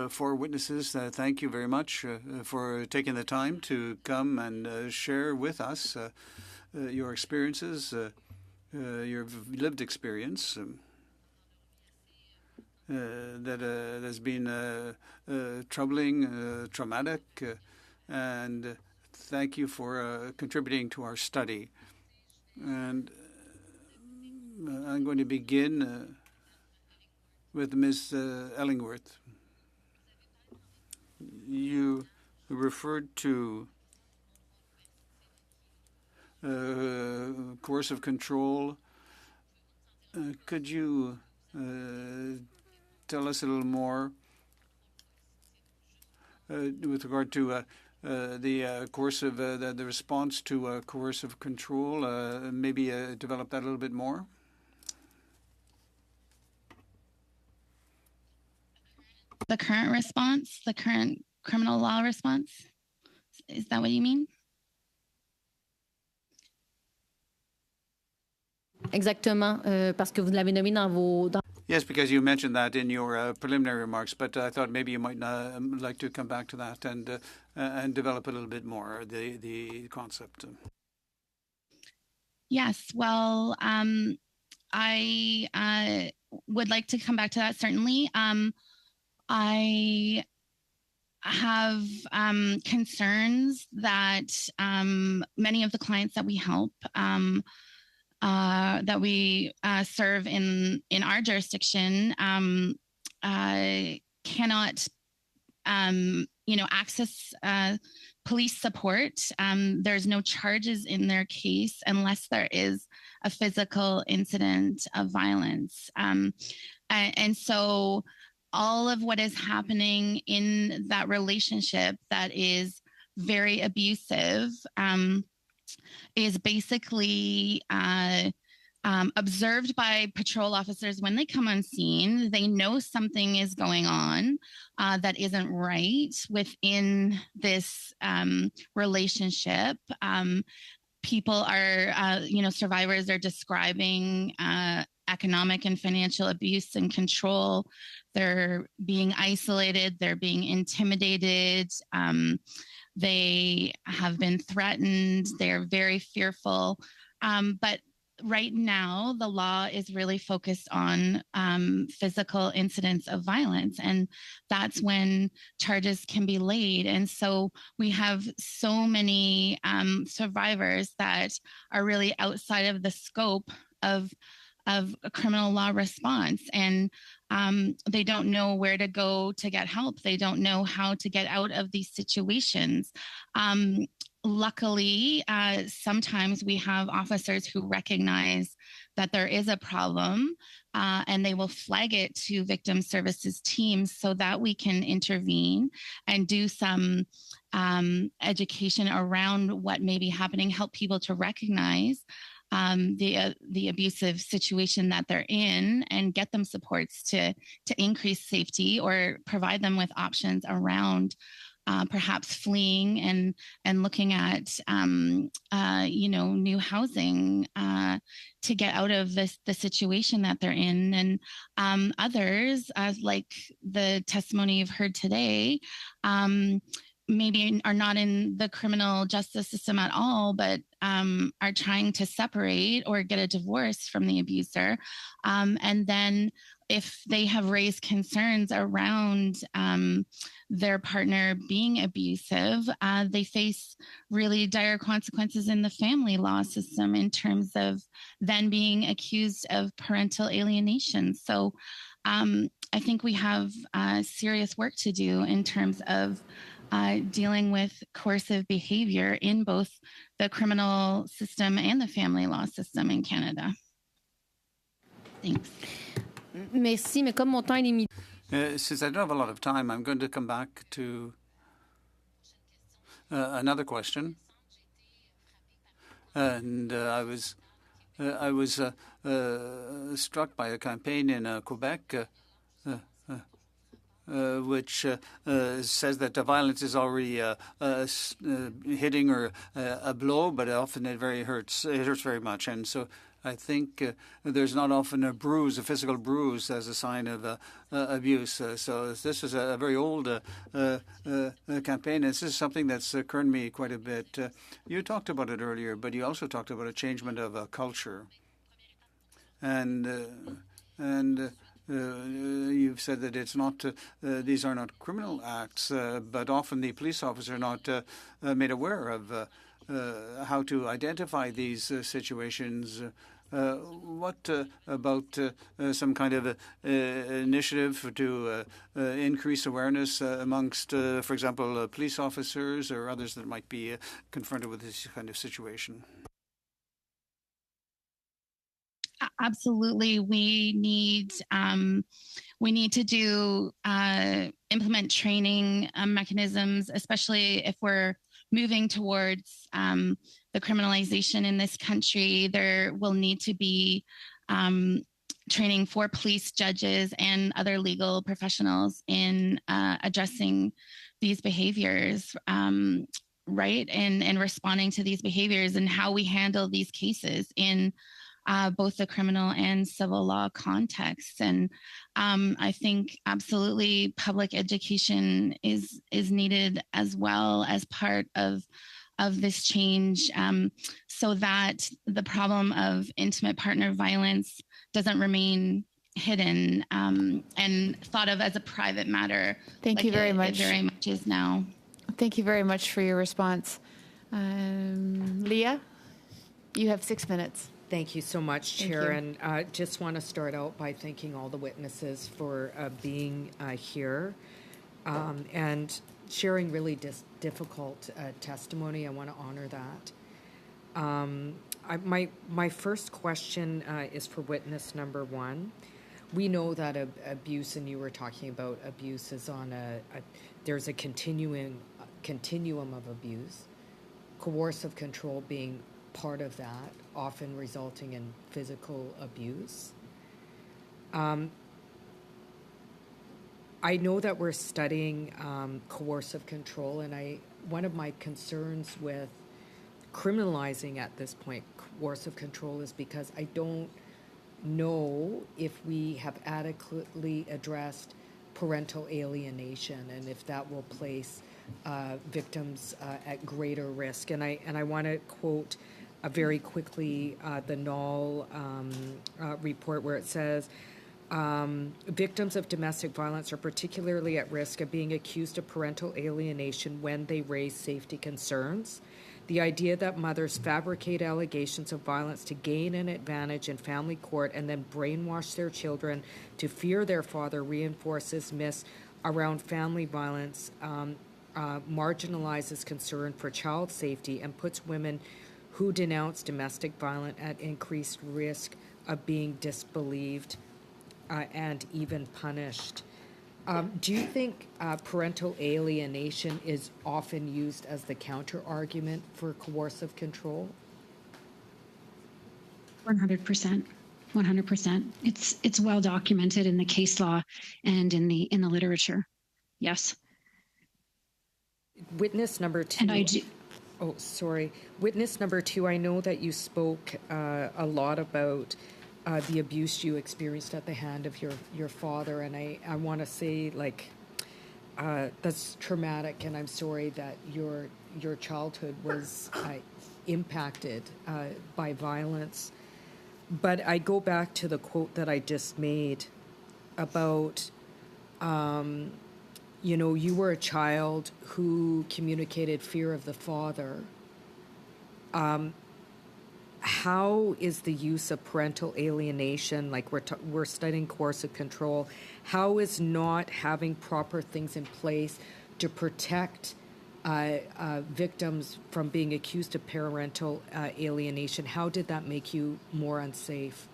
B: 4 witnesses, thank you very much for taking the time to come and share with us your experiences, your lived experience that has been troubling, traumatic, and thank you for contributing to our study. And I'm going to begin with Ms. Illingworth. You referred to coercive control. Could you tell us a little more with regard to the coercive, the response to coercive control? Maybe develop that a little bit more.
F: The current response, the current criminal law response? Is that what you mean?
I: Exactement, parce que vous l'avez nommé dans vos...
B: Yes, because you mentioned that in your preliminary remarks, but I thought maybe you might like to come back to that and develop a little bit more the concept.
F: Yes, well, I would like to come back to that, certainly. I have concerns that many of the clients that we help, that we serve in our jurisdiction, cannot access police support. There's no charges in their case unless there is a physical incident of violence. And so all of what is happening in that relationship that is very abusive is basically observed by patrol officers when they come on scene. They know something is going on that isn't right within this relationship. People are, survivors are describing economic and financial abuse and control. They're being isolated. They're being intimidated. They have been threatened. They're very fearful. But right now, the law is really focused on physical incidents of violence, and that's when charges can be laid. And so we have so many survivors that are really outside of the scope of a criminal law response, and they don't know where to go to get help. They don't know how to get out of these situations. Luckily, sometimes we have officers who recognize that there is a problem and they will flag it to victim services teams so that we can intervene and do some education around what may be happening, help people to recognize the abusive situation that they're in and get them supports to increase safety or provide them with options around perhaps fleeing and looking at new housing to get out of the situation that they're in. And others, like the testimony you've heard today, maybe are not in the criminal justice system at all, but are trying to separate or get a divorce from the abuser. And then if they have raised concerns around their partner being abusive, they face really dire consequences in the family law system in terms of then being accused of parental alienation. So I think we have serious work to do in terms of dealing with coercive behavior in both the criminal system and the family law system in Canada. Thanks.
I: Merci, mais comme mon temps est limité.
B: Since I don't have a lot of time, I'm going to come back to another question. And I was struck by a campaign in Quebec which says that the violence is already hitting or a blow, but often it hurts. It hurts very much, and so I think there's not often a bruise, a physical bruise, as a sign of abuse. So this is a very old campaign. This is something that's occurred to me quite a bit. You talked about it earlier, but you also talked about a changement of culture, and you've said that it's not; these are not criminal acts, but often the police officers are not made aware of how to identify these situations. What about some kind of initiative to increase awareness amongst, for example, police officers or others that might be confronted with this kind of situation?
F: Absolutely, we need to do implement training mechanisms, especially if we're moving towards the criminalization in this country. There will need to be training for police, judges, and other legal professionals in addressing these behaviors, right? And responding to these behaviors and how we handle these cases in both the criminal and civil law contexts. And I think absolutely public education is needed as well as part of this change, so that the problem of intimate partner violence doesn't remain hidden and thought of as a private matter.
A: Thank you very much.
F: It very much is now.
A: Thank you very much for your response. Leah, you have 6 minutes.
J: Thank you so much, Chair. And just want to start out by thanking all the witnesses for being here. and sharing really difficult testimony. I want to honor that. My first question is for witness number one. We know that abuse, and you were talking about abuse, is on there's a continuum of abuse, coercive control being part of that, often resulting in physical abuse. I know that we're studying coercive control, and one of my concerns with criminalizing at this point coercive control is because I don't know if we have adequately addressed parental alienation and if that will place victims at greater risk. And I want to quote very quickly the Knoll report, where it says, victims of domestic violence are particularly at risk of being accused of parental alienation when they raise safety concerns. The idea that mothers fabricate allegations of violence to gain an advantage in family court and then brainwash their children to fear their father reinforces myths around family violence, marginalizes concern for child safety, and puts women who denounce domestic violence at increased risk of being disbelieved and even punished. Do you think parental alienation is often used as the counter-argument for coercive control?
C: 100%. 100%. It's well documented in the case law and in the literature. Yes.
J: Witness number two.
C: And I do.
J: Oh, sorry. Witness number two, I know that you spoke a lot about the abuse you experienced at the hand of your father, and I want to say, like, that's traumatic, and I'm sorry that your childhood was impacted by violence. But I go back to the quote that I just made about, you were a child who communicated fear of the father. How is the use of parental alienation, like we're studying coercive control, how is not having proper things in place to protect victims from being accused of parental alienation, how did that make you more unsafe?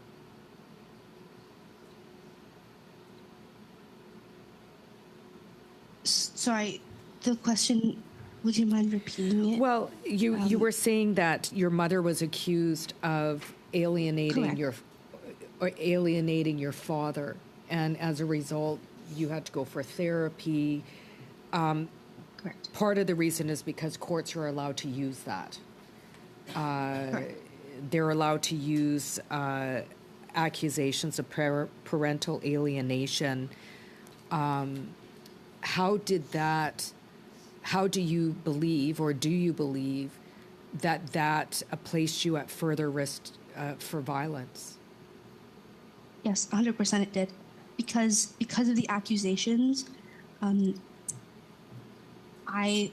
D: Sorry, the question, would you mind repeating it?
J: Well, you were saying that your mother was accused of alienating your father, and as a result, you had to go for therapy.
D: Correct.
J: Part of the reason is because courts are allowed to use that. They're allowed to use accusations of parental alienation. How do you believe, or do you believe, that placed you at further risk for violence?
D: Yes, 100% it did. Because of the accusations, I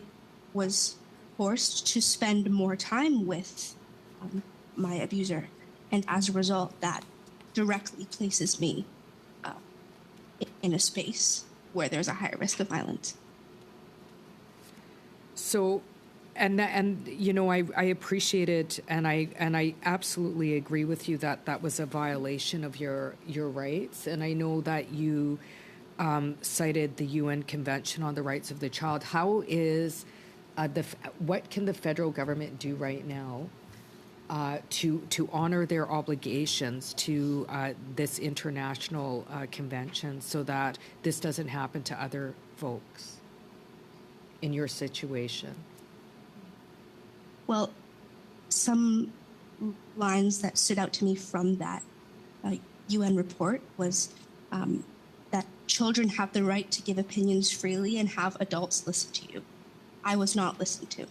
D: was forced to spend more time with my abuser. And as a result, that directly places me in a space where there's a higher risk of violence.
J: So, and I appreciate it, and I absolutely agree with you that that was a violation of your rights. And I know that you cited the UN Convention on the Rights of the Child. How is what can the federal government do right now to honor their obligations to this international convention, so that this doesn't happen to other folks in your situation?
D: Well, some lines that stood out to me from that UN report was that children have the right to give opinions freely and have adults listen to you. I was not listened to.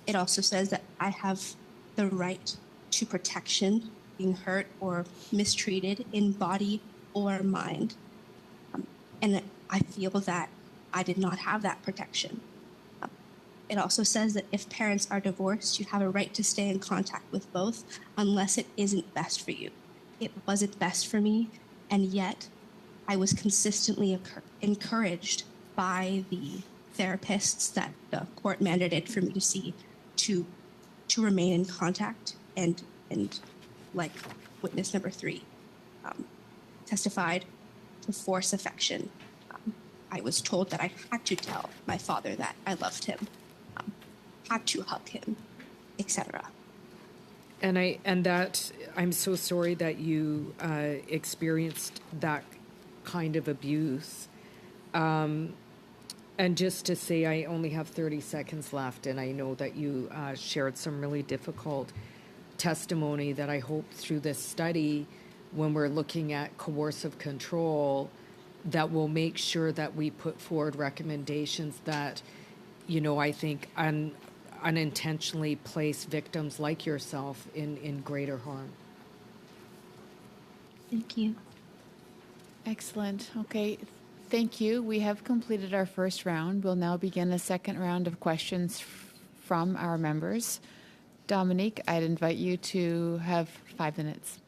D: It also says that I have the right to protection, being hurt or mistreated in body or mind. And I feel that I did not have that protection. It also says that if parents are divorced, you have a right to stay in contact with both unless it isn't best for you. It wasn't best for me, and yet I was consistently encouraged by the therapists that the court mandated for me to see to remain in contact and like witness number 3 testified to force affection. I was told that I had to tell my father that I loved him, had to hug him, etc.
J: And that I'm so sorry that you experienced that kind of abuse. And just to say, I only have 30 seconds left, and I know that you shared some really difficult testimony that I hope through this study, when we're looking at coercive control, that we'll make sure that we put forward recommendations that, I think unintentionally place victims like yourself in greater harm.
D: Thank you.
A: Excellent. Okay. Thank you. We have completed our first round. We'll now begin a second round of questions from our members. Dominique, I'd invite you to have 5 minutes.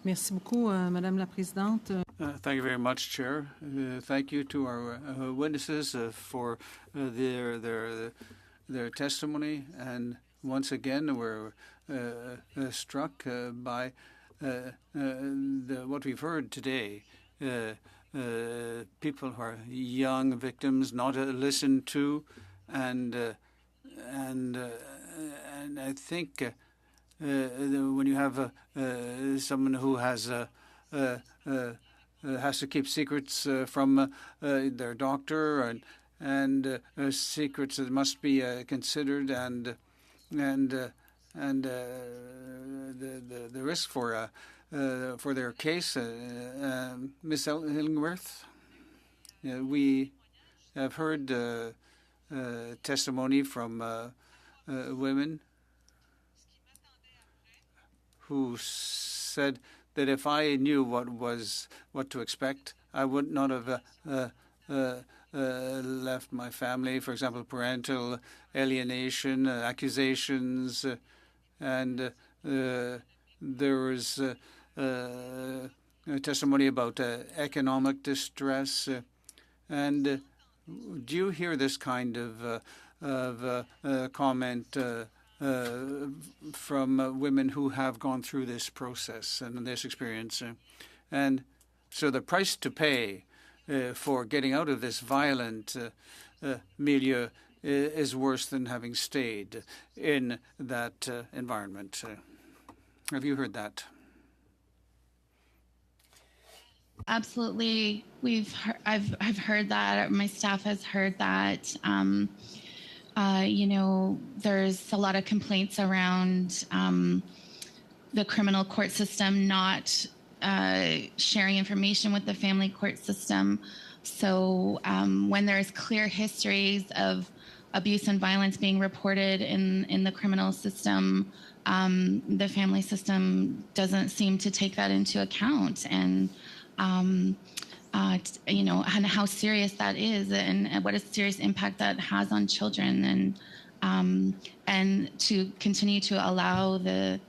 K: Merci beaucoup, Madame la Présidente.
B: Thank you very much, Chair. Thank you to our witnesses for their testimony. And once again, we're struck by what we've heard today. People who are young victims not listened to, and I think when you have someone who has to keep secrets from their doctor, and secrets that must be considered, and the risk for their case, Ms. Illingworth, we have heard testimony from women who said that if I knew what to expect, I would not have left my family. For example, parental alienation, accusations, and there was testimony about economic distress. And do you hear this kind of comment from women who have gone through this process and this experience? And so the price to pay for getting out of this violent milieu is worse than having stayed in that environment. Have you heard that?
F: Absolutely. I've heard that. My staff has heard that. There's a lot of complaints around the criminal court system not sharing information with the family court system. So when there's clear histories of abuse and violence being reported in the criminal system, the family system doesn't seem to take that into account. And and how serious that is, and what a serious impact that has on children, and to continue to allow the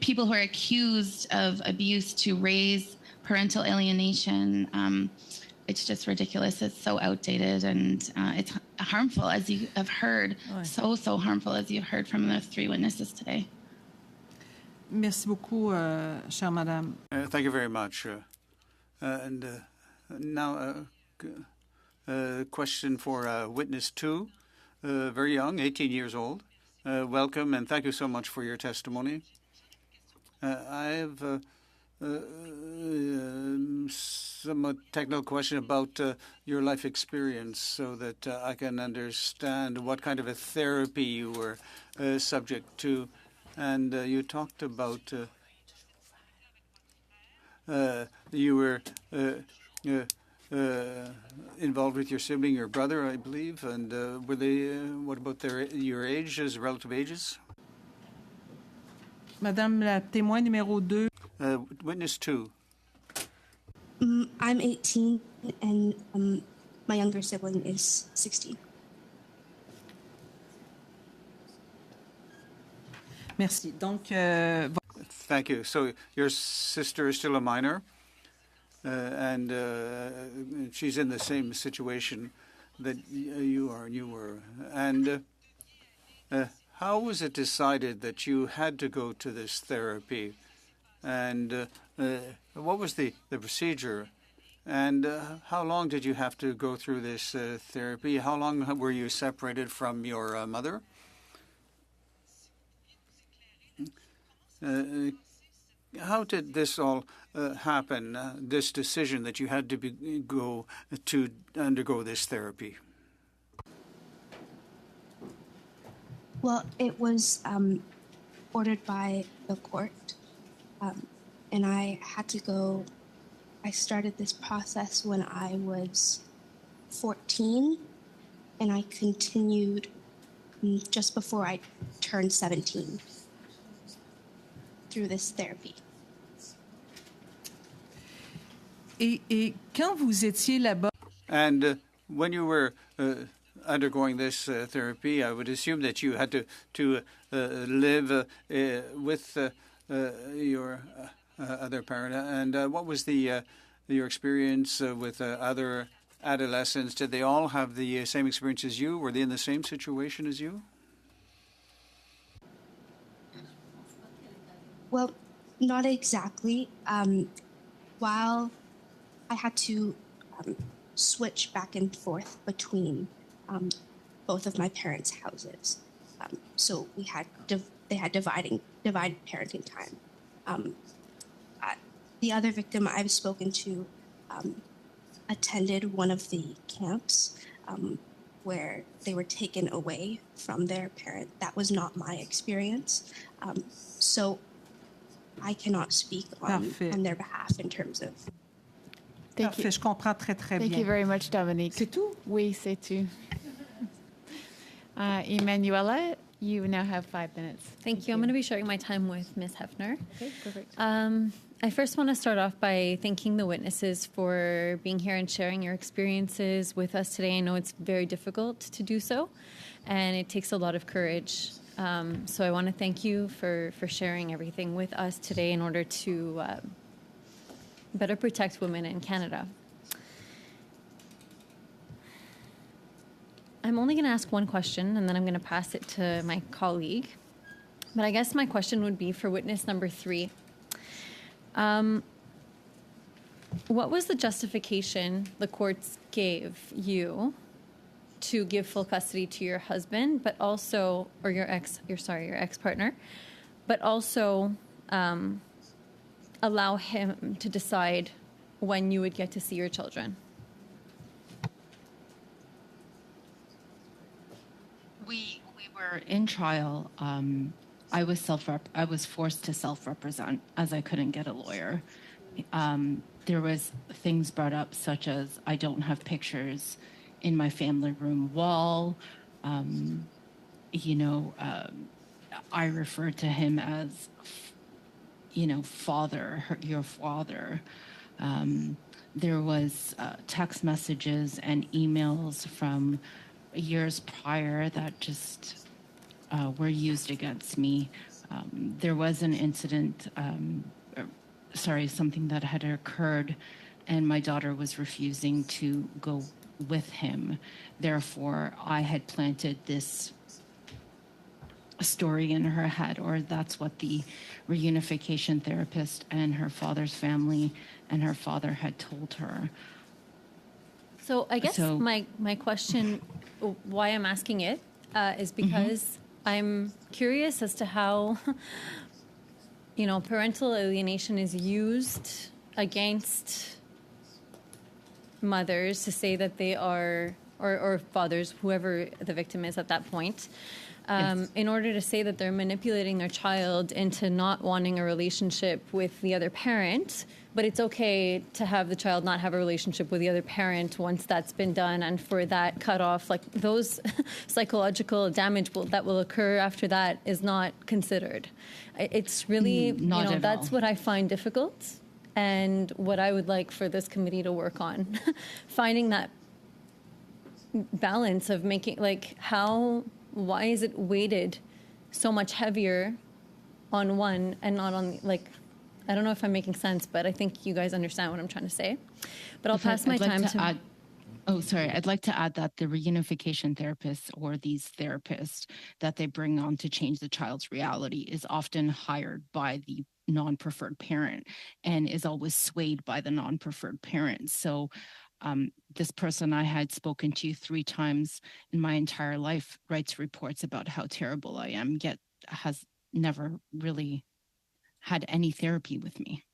F: people who are accused of abuse to raise parental alienation. It's just ridiculous. It's so outdated, and it's harmful, as you have heard, so harmful, as you've heard from the 3 witnesses today.
K: Merci beaucoup, chère madame.
B: Thank you very much. And now a question for witness 2, very young, 18 years old. Welcome, and thank you so much for your testimony. I have somewhat technical question about your life experience, so that I can understand what kind of a therapy you were subject to. And you talked about you were involved with your sibling, your brother, I believe. And were they? What about your ages, relative ages?
K: Madame la témoin numéro 2.
B: Witness 2.
D: I'm 18, and my younger sibling is 16.
K: Merci. Donc,
B: Thank you. So your sister is still a minor, and she's in the same situation that you are and you were. And how was it decided that you had to go to this therapy? And what was the procedure? And how long did you have to go through this therapy? How long were you separated from your mother? How did this all happen, this decision that you had to go to undergo this therapy?
D: Well, it was ordered by the court, and I had to go. I started this process when I was 14, and I continued just before I turned 17 through this therapy.
K: Et quand vous étiez là-bas,
B: And when you were undergoing this therapy, I would assume that you had to live with your other parent. And what was your experience with other adolescents? Did they all have the same experience as you? Were they in the same situation as you?
D: Well, not exactly. While I had to switch back and forth between both of my parents' houses, so they had divided parenting time. The other victim I've spoken to attended one of the camps where they were taken away from their parent. That was not my experience. So I cannot speak on their behalf in terms of...
A: Thank you.
K: Parfait, je comprends très, très bien.
A: Thank you very much, Dominique.
K: C'est tout?
A: Oui, c'est tout. Emanuela, you now have 5 minutes.
I: Thank you. I'm going to be sharing my time with Ms. Hefner.
A: Okay, perfect.
I: I first want to start off by thanking the witnesses for being here and sharing your experiences with us today. I know it's very difficult to do so, and it takes a lot of courage. So I want to thank you for sharing everything with us today in order to better protect women in Canada. I'm only going to ask one question, and then I'm going to pass it to my colleague. But I guess my question would be for witness number 3. What was the justification the courts gave you to give full custody to your husband, but also, or your ex-partner, but also allow him to decide when you would get to see your children?
E: We were in trial. I was forced to self-represent as I couldn't get a lawyer. There was things brought up such as I don't have pictures in my family room wall. I refer to him as, father, your father. There was text messages and emails from years prior that just were used against me. There was an incident, something that had occurred, and my daughter was refusing to go with him. Therefore, I had planted this story in her head, or that's what the reunification therapist and her father's family and her father had told her.
I: So I guess my question, why I'm asking it, is because I'm curious as to how, parental alienation is used against mothers to say that they are, or fathers, whoever the victim is at that point, in order to say that they're manipulating their child into not wanting a relationship with the other parent. But it's okay to have the child not have a relationship with the other parent once that's been done, and for that cut off, like those psychological damage that will occur after that is not considered. It's really, that's what I find difficult, and what I would like for this committee to work on, finding that balance of making, why is it weighted so much heavier on one and not on, I don't know if I'm making sense, but I think you guys understand what I'm trying to say. But I'll pass my
E: I'd like
I: time
E: to
I: to.
E: add, I'd like to add that the reunification therapists or these therapists that they bring on to change the child's reality is often hired by the non-preferred parent and is always swayed by the non-preferred parent. So this person I had spoken to 3 times in my entire life writes reports about how terrible I am, yet has never really had any therapy with me.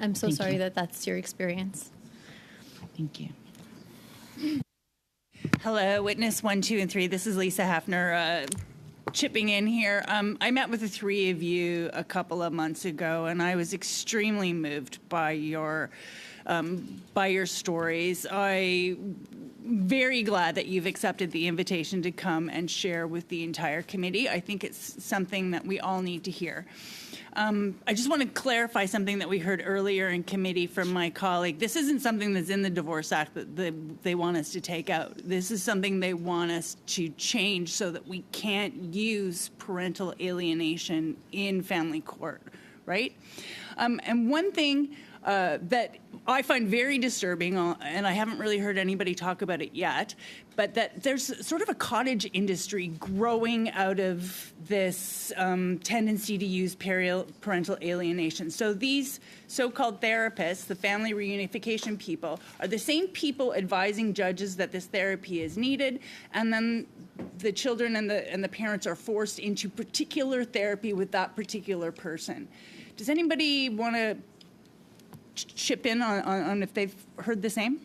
I: I'm so
E: Thank
I: sorry
E: you.
I: that that's your experience.
E: Thank you.
L: Hello, witness 1, 2, and 3. This is Lisa Hafner chipping in here. I met with the 3 of you a couple of months ago, and I was extremely moved by your stories. I'm very glad that you've accepted the invitation to come and share with the entire committee. I think it's something that we all need to hear. I just want to clarify something that we heard earlier in committee from my colleague. This isn't something that's in the Divorce Act that they want us to take out. This is something they want us to change so that we can't use parental alienation in family court, right? And one thing that I find very disturbing, and I haven't really heard anybody talk about it yet, but that there's sort of a cottage industry growing out of this tendency to use parental alienation. So these so-called therapists, the family reunification people, are the same people advising judges that this therapy is needed, and then the children and the parents are forced into particular therapy with that particular person. Does anybody want to chip in on if they've heard the same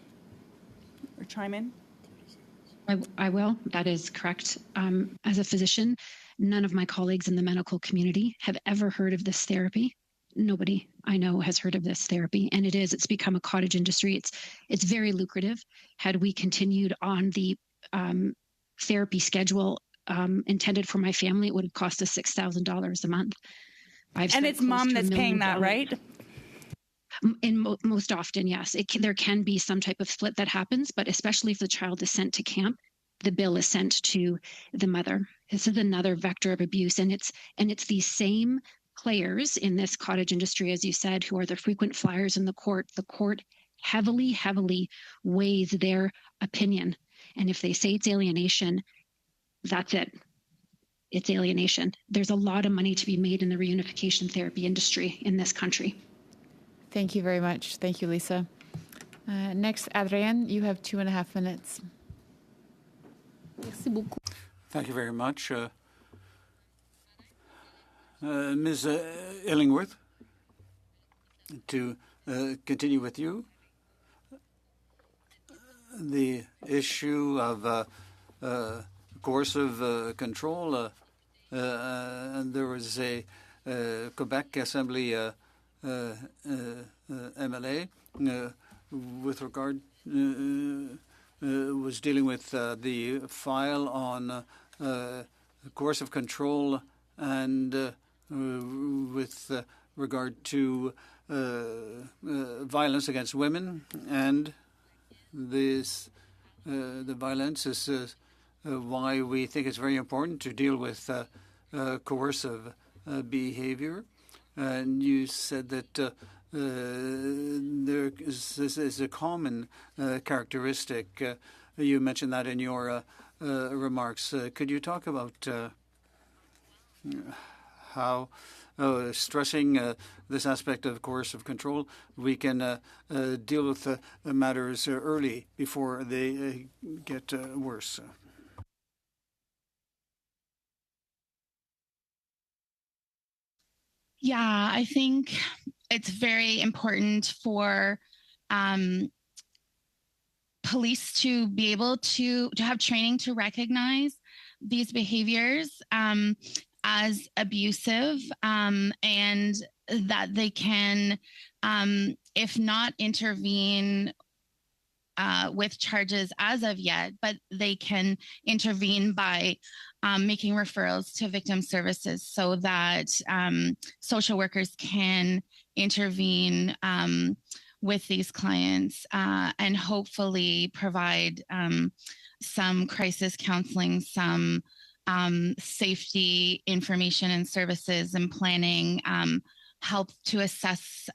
L: or chime in?
C: I will. That is correct. As a physician, none of my colleagues in the medical community have ever heard of this therapy. Nobody I know has heard of this therapy, and it's become a cottage industry. It's very lucrative. Had we continued on the therapy schedule intended for my family, it would have cost us $6,000 a month.
L: And it's mom that's paying that, right?
C: Most often, yes. There can be some type of split that happens, but especially if the child is sent to camp, the bill is sent to the mother. This is another vector of abuse, and it's these same players in this cottage industry, as you said, who are the frequent flyers in the court. The court heavily weighs their opinion, and if they say it's alienation, that's it. It's alienation. There's a lot of money to be made in the reunification therapy industry in this country.
A: Thank you very much. Thank you, Lisa. Next, Adrienne, you have 2.5 minutes.
H: Merci beaucoup.
B: Thank you very much. Ms. Illingworth, to continue with you, the issue of coercive control, and there was a Quebec Assembly MLA with regard was dealing with the file on coercive control and with regard to violence against women, and this the violence is why we think it's very important to deal with coercive behavior. And you said that there is a common characteristic. You mentioned that in your remarks. Could you talk about how, stressing this aspect of coercive control, we can deal with the matters early before they get worse?
F: Yeah, I think it's very important for police to be able to have training to recognize these behaviors as abusive, and that they can, if not intervene with charges as of yet, but they can intervene by making referrals to victim services so that social workers can intervene with these clients and hopefully provide some crisis counseling, some safety information and services and planning, help to assess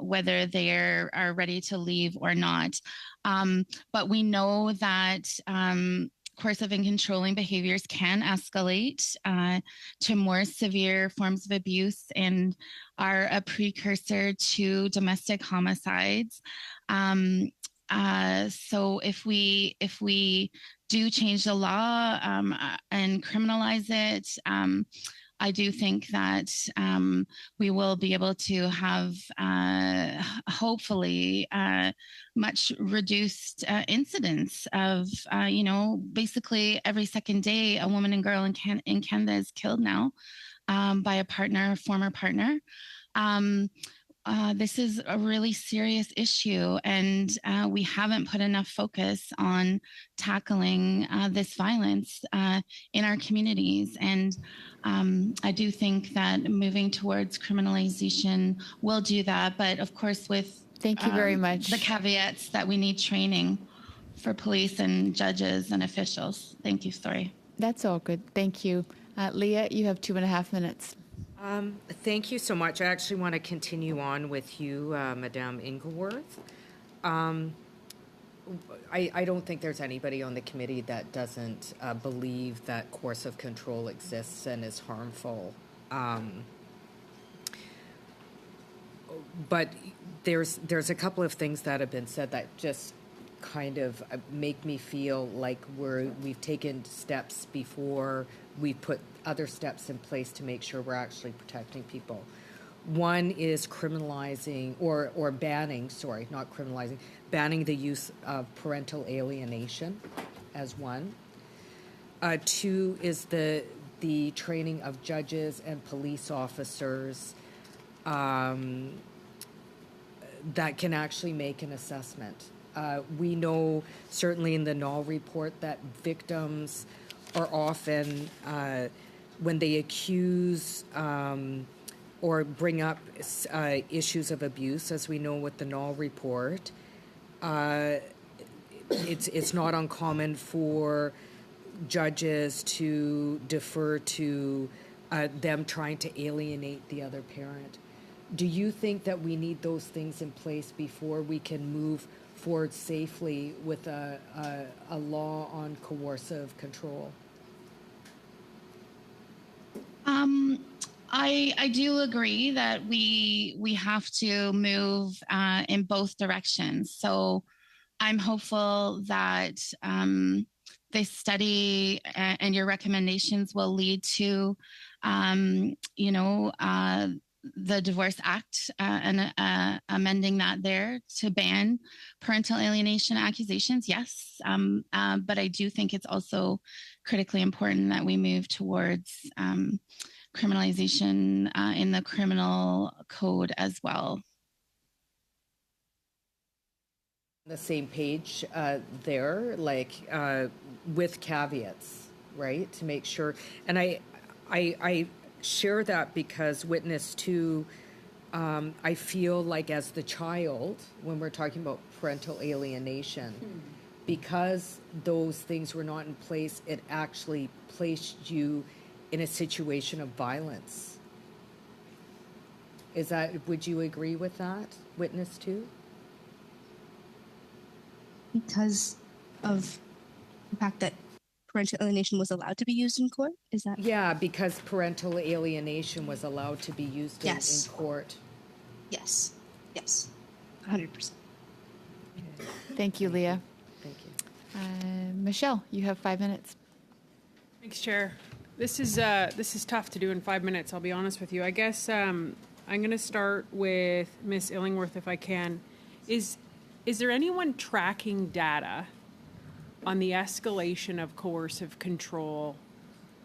F: whether they are ready to leave or not. But we know that coercive and controlling behaviors can escalate to more severe forms of abuse and are a precursor to domestic homicides. So if we do change the law and criminalize it, I do think that we will be able to have hopefully much reduced incidents of, basically every second day a woman and girl in Canada is killed now by a partner, a former partner. This is a really serious issue, and we haven't put enough focus on tackling this violence in our communities. And I do think that moving towards criminalization will do that, but of course with
A: Thank you very much.
F: the caveats that we need training for police and judges and officials. Thank you. Sorry.
A: That's all good. Thank you. Leah, you have 2.5 minutes.
J: Thank you so much. I actually want to continue on with you, Madame Ingleworth. I don't think there's anybody on the committee that doesn't believe that coercive control exists and is harmful. But there's a couple of things that have been said that just kind of make me feel like we've taken steps before we put other steps in place to make sure we're actually protecting people. One is criminalizing or banning, not criminalizing, banning the use of parental alienation as one. Two is the training of judges and police officers that can actually make an assessment. We know certainly in the Null report that victims are often, when they accuse or bring up issues of abuse, as we know with the Null report, it's not uncommon for judges to defer to them trying to alienate the other parent. Do you think that we need those things in place before we can move forward safely with a law on coercive control?
F: I do agree that we have to move in both directions. So I'm hopeful that this study and your recommendations will lead to, the Divorce Act and amending that there to ban parental alienation accusations. Yes, but I do think it's also critically important that we move towards criminalization in the criminal code as well.
J: The same page there, with caveats, right? To make sure. And I share that because Witness 2, I feel like as the child, when we're talking about parental alienation, because those things were not in place, it actually placed you in a situation of violence. Would you agree with that, Witness 2?
D: Because of the fact that parental alienation was allowed to be used in court? Is that?
J: Yeah, because parental alienation was allowed to be used in court.
D: Yes. 100%.
A: Thank you, Leah.
J: Thank you.
A: Michelle, you have 5 minutes.
G: Thanks, Chair. This is tough to do in 5 minutes, I'll be honest with you. I guess I'm going to start with Ms. Illingworth, if I can. Is there anyone tracking data on the escalation of coercive control?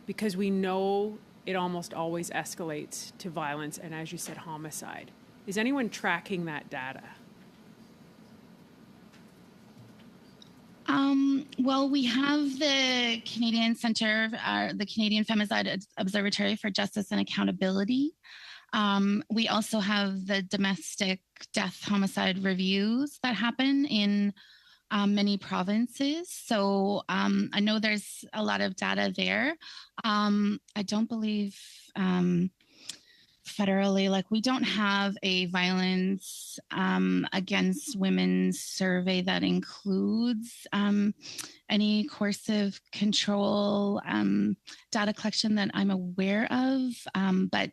G: Because we know it almost always escalates to violence and, as you said, homicide. Is anyone tracking that data?
F: Well, we have the Canadian Centre, the Canadian Femicide Observatory for Justice and Accountability. We also have the domestic death homicide reviews that happen in many provinces. So I know there's a lot of data there. I don't believe federally, like we don't have a violence against women survey that includes any coercive control data collection that I'm aware of. But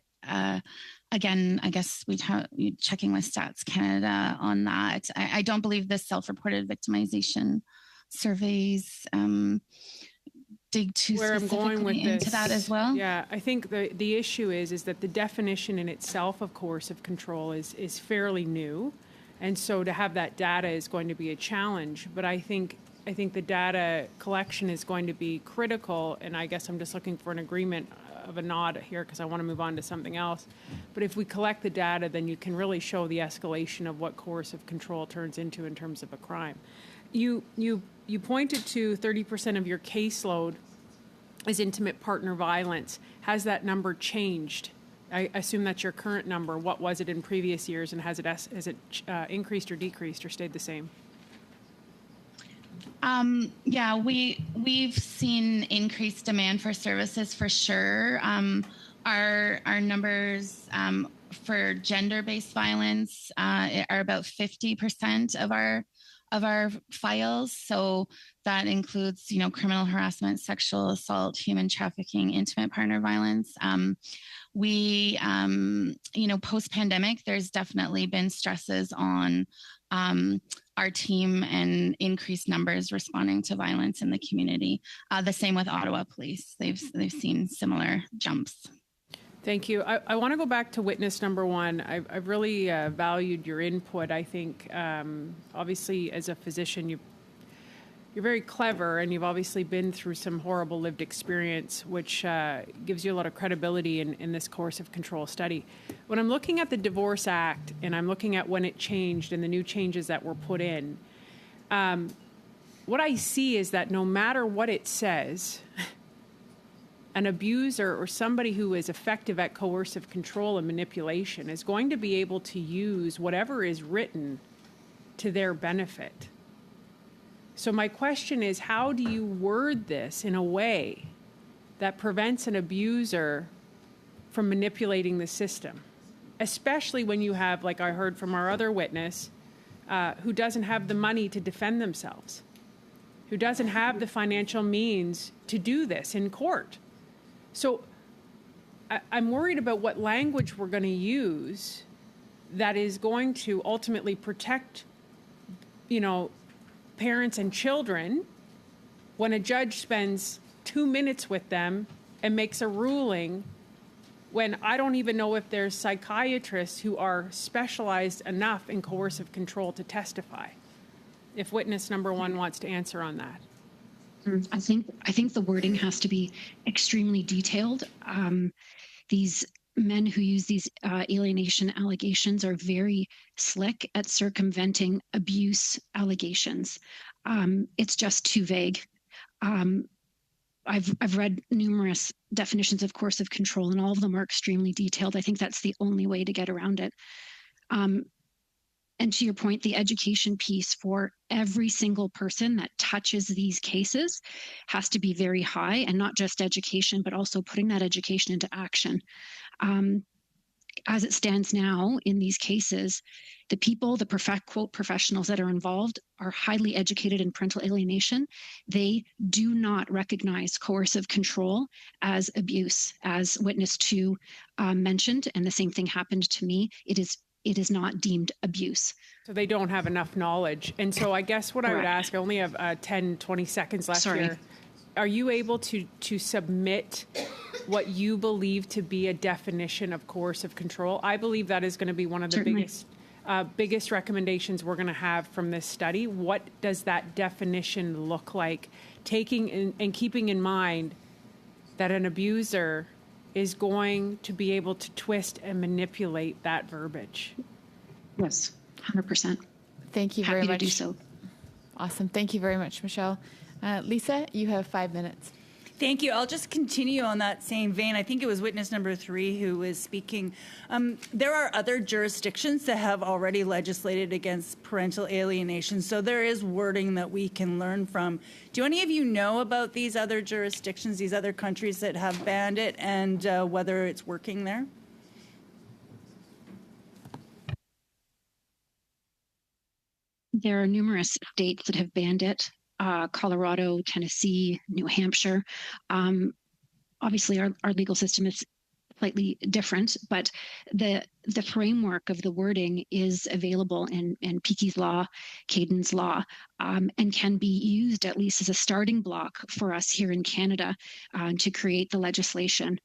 F: again, I guess we'd have checking with Stats Canada on that. I don't believe the self-reported victimization surveys dig too
G: Where I'm going with
F: specifically into
G: this,
F: that as well.
G: Yeah, I think the issue is that the definition in itself of coercive control is fairly new, and so to have that data is going to be a challenge. But I think the data collection is going to be critical, and I guess I'm just looking for an agreement of a nod here because I want to move on to something else. But if we collect the data, then you can really show the escalation of what coercive control turns into in terms of a crime. You pointed to 30% of your caseload is intimate partner violence. Has that number changed? I assume that's your current number. What was it in previous years, and has it increased or decreased or stayed the same?
F: Yeah, we've seen increased demand for services for sure. Our numbers for gender-based violence are about 50% of our files. So that includes, criminal harassment, sexual assault, human trafficking, intimate partner violence. We, post-pandemic, there's definitely been stresses on our team and increased numbers responding to violence in the community. The same with Ottawa Police. They've seen similar jumps.
G: Thank you. I want to go back to witness number one. I've really valued your input. I think, obviously, as a physician, you're very clever, and you've obviously been through some horrible lived experience, which gives you a lot of credibility in this coercive control study. When I'm looking at the Divorce Act, and I'm looking at when it changed and the new changes that were put in, what I see is that no matter what it says, an abuser or somebody who is effective at coercive control and manipulation is going to be able to use whatever is written to their benefit. So my question is, how do you word this in a way that prevents an abuser from manipulating the system? Especially when you have, like I heard from our other witness, who doesn't have the money to defend themselves, who doesn't have the financial means to do this in court. So I'm worried about what language we're going to use that is going to ultimately protect, parents and children when a judge spends 2 minutes with them and makes a ruling when I don't even know if there's psychiatrists who are specialized enough in coercive control to testify. If witness number one wants to answer on that.
C: I think the wording has to be extremely detailed. These men who use these alienation allegations are very slick at circumventing abuse allegations. It's just too vague. I've read numerous definitions of coercive control, and all of them are extremely detailed. I think that's the only way to get around it. And to your point, the education piece for every single person that touches these cases has to be very high, and not just education, but also putting that education into action. As it stands now in these cases, the people, the quote professionals that are involved are highly educated in parental alienation. They do not recognize coercive control as abuse, as witness 2 mentioned, and the same thing happened to me. It is not deemed abuse.
G: So they don't have enough knowledge. And so I guess what I would ask, I only have 10, 20 seconds left here. Are you able to submit what you believe to be a definition of coercive control? I believe that is going to be one of the biggest recommendations we're going to have from this study. What does that definition look like? Taking and keeping in mind that an abuser is going to be able to twist and manipulate that verbiage.
C: Yes, 100%.
A: Thank you very much.
C: Happy to do so.
A: Awesome. Thank you very much, Michelle. Lisa, you have 5 minutes.
L: Thank you. I'll just continue on that same vein. I think it was witness number 3 who was speaking. There are other jurisdictions that have already legislated against parental alienation, so there is wording that we can learn from. Do any of you know about these other jurisdictions, these other countries that have banned it, and whether it's working there?
C: There are numerous states that have banned it. Colorado, Tennessee, New Hampshire. Obviously, our legal system is slightly different, but the framework of the wording is available in Peaky's Law, Caden's Law, and can be used at least as a starting block for us here in Canada to create the legislation.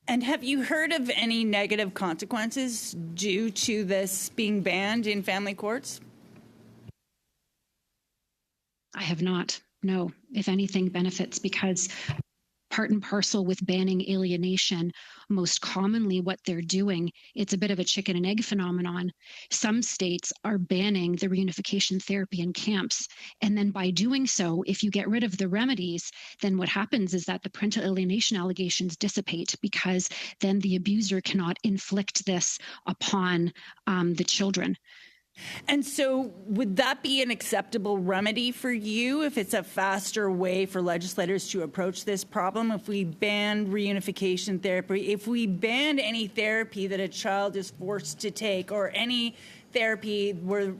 L: And have you heard of any negative consequences due to this being banned in family courts?
C: I have not. No. If anything, benefits, because part and parcel with banning alienation, most commonly what they're doing, it's a bit of a chicken and egg phenomenon. Some states are banning the reunification therapy in camps. And then by doing so, if you get rid of the remedies, then what happens is that the parental alienation allegations dissipate, because then the abuser cannot inflict this upon the children.
L: And so would that be an acceptable remedy for you if it's a faster way for legislators to approach this problem? If we ban reunification therapy, if we ban any therapy that a child is forced to take, or any therapy where,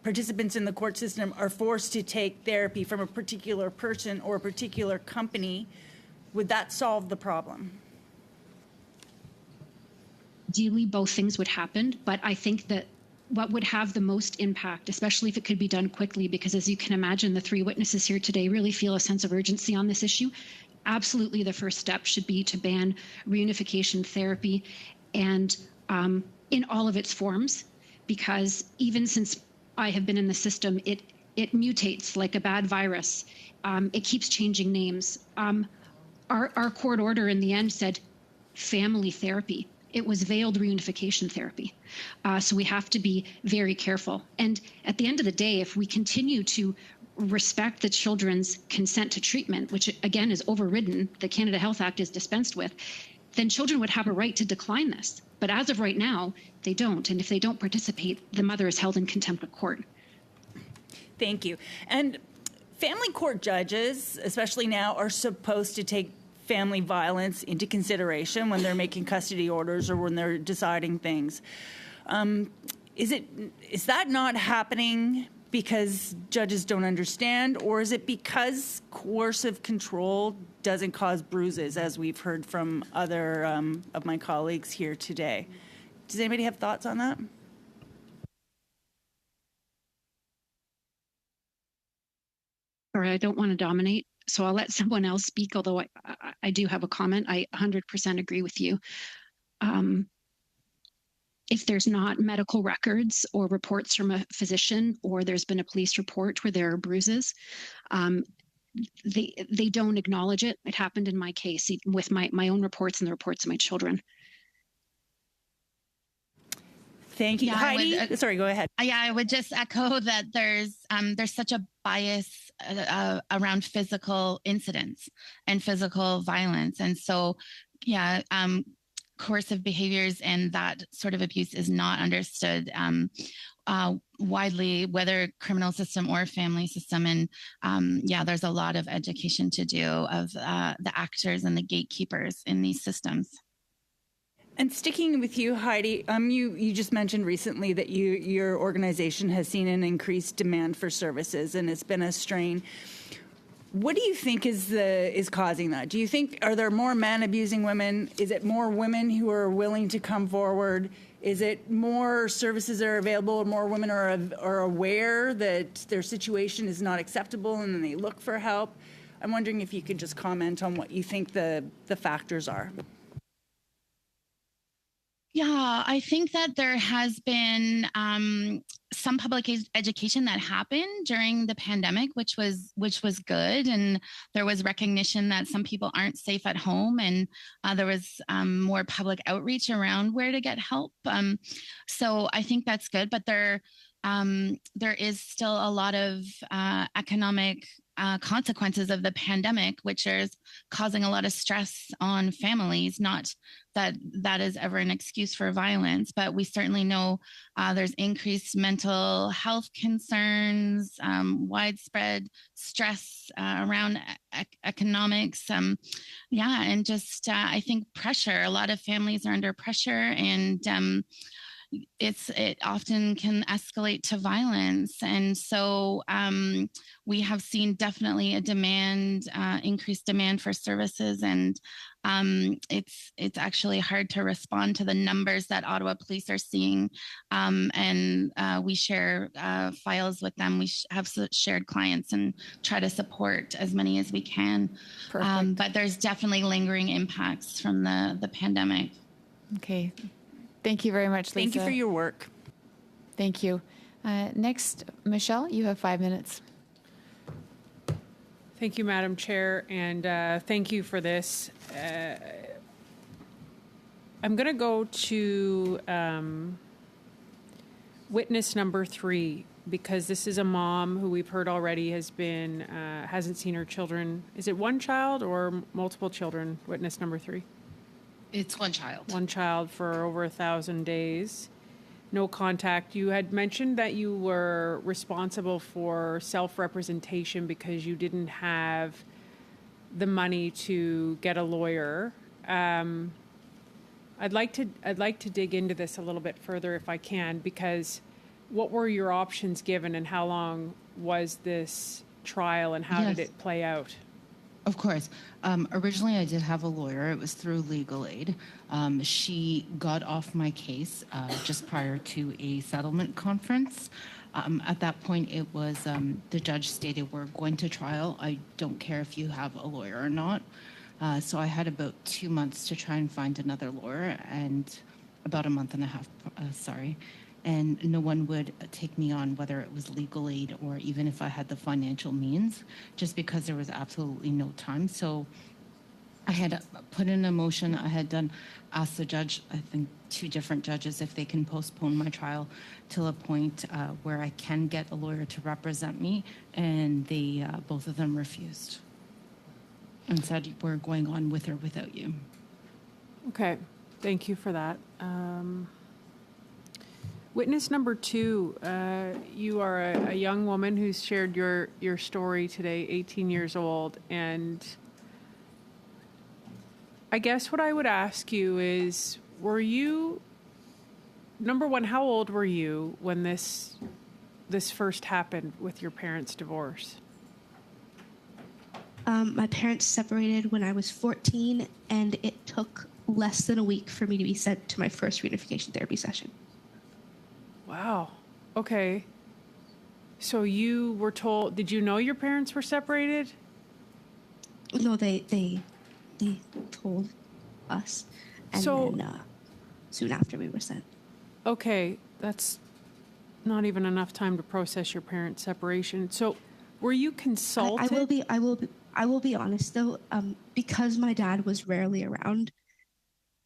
L: participants in the court system are forced to take therapy from a particular person or a particular company, would that solve the problem?
C: Ideally, both things would happen, but I think that what would have the most impact, especially if it could be done quickly, because as you can imagine, the 3 witnesses here today really feel a sense of urgency on this issue. Absolutely, the first step should be to ban reunification therapy, and in all of its forms, because even since I have been in the system, it mutates like a bad virus. It keeps changing names. Our court order in the end said family therapy. It was veiled reunification therapy. So we have to be very careful. And at the end of the day, if we continue to respect the children's consent to treatment, which again is overridden, the Canada Health Act is dispensed with, then children would have a right to decline this. But as of right now, they don't. And if they don't participate, the mother is held in contempt of court.
L: Thank you. And family court judges, especially now, are supposed to take family violence into consideration when they're making custody orders or when they're deciding things. Is that not happening because judges don't understand, or is it because coercive control doesn't cause bruises, as we've heard from other of my colleagues here today? Does anybody have thoughts on that?
C: Sorry, I don't want to dominate, so I'll let someone else speak, although I do have a comment. I 100% agree with you. If there's not medical records or reports from a physician, or there's been a police report where there are bruises, they don't acknowledge it. It happened in my case with my own reports and the reports of my children.
L: Thank you.
F: Yeah,
L: Heidi, sorry, go ahead.
F: Yeah, I would just echo that there's such a bias around physical incidents and physical violence. And so, yeah, coercive behaviors and that sort of abuse is not understood widely, whether criminal system or family system. And yeah, there's a lot of education to do of the actors and the gatekeepers in these systems.
L: And sticking with you, Heidi, you just mentioned recently that your organization has seen an increased demand for services, and it's been a strain. What do you think is causing that? Do you think, are there more men abusing women? Is it more women who are willing to come forward? Is it more services are available, more women are aware that their situation is not acceptable and then they look for help? I'm wondering if you could just comment on what you think the factors are.
F: Yeah, I think that there has been some public education that happened during the pandemic, which was good, and there was recognition that some people aren't safe at home, and there was more public outreach around where to get help. So I think that's good, but there there is still a lot of economic consequences of the pandemic, which is causing a lot of stress on families. Not that that is ever an excuse for violence, but we certainly know there's increased mental health concerns, widespread stress around economics. And just I think pressure. A lot of families are under pressure, and it often can escalate to violence. And so we have seen definitely a increased demand for services. And it's actually hard to respond to the numbers that Ottawa Police are seeing. And we share files with them. We have shared clients and try to support as many as we can. But there's definitely lingering impacts from the pandemic.
A: Okay. Thank you very much, Lisa.
L: Thank you for your work.
A: Thank you. Next, Michelle, you have 5 minutes.
G: Thank you, Madam Chair, and thank you for this. I'm going to go to witness number 3, because this is a mom who we've heard already hasn't seen her children. Is it one child or multiple children? Witness number 3.
E: It's one child.
G: One child for over 1,000 days. No contact. You had mentioned that you were responsible for self-representation because you didn't have the money to get a lawyer. I'd like to dig into this a little bit further if I can, because what were your options given, and how long was this trial, and how did it play out?
E: Of course. Originally, I did have a lawyer. It was through Legal Aid. She got off my case just prior to a settlement conference. At that point, it was the judge stated, we're going to trial. I don't care if you have a lawyer or not. So I had about 2 months to try and find another lawyer, and about a month and a half, and no one would take me on, whether it was Legal Aid or even if I had the financial means, just because there was absolutely no time. So I had put in a motion. I had asked the judge, I think 2 different judges, if they can postpone my trial till a point where I can get a lawyer to represent me, and they both of them refused and said, we're going on with or without you.
G: Okay, thank you for that. Witness number 2, you are a young woman who's shared your story today, 18 years old. And I guess what I would ask you is, were you, number one, how old were you when this first happened with your parents' divorce?
D: My parents separated when I was 14, and it took less than a week for me to be sent to my first reunification therapy session.
G: Wow. Okay. So you were told, did you know your parents were separated?
D: No, they told us. And then soon after we were sent.
G: Okay. That's not even enough time to process your parents' separation. So were you consulted?
D: I will be honest though, because my dad was rarely around,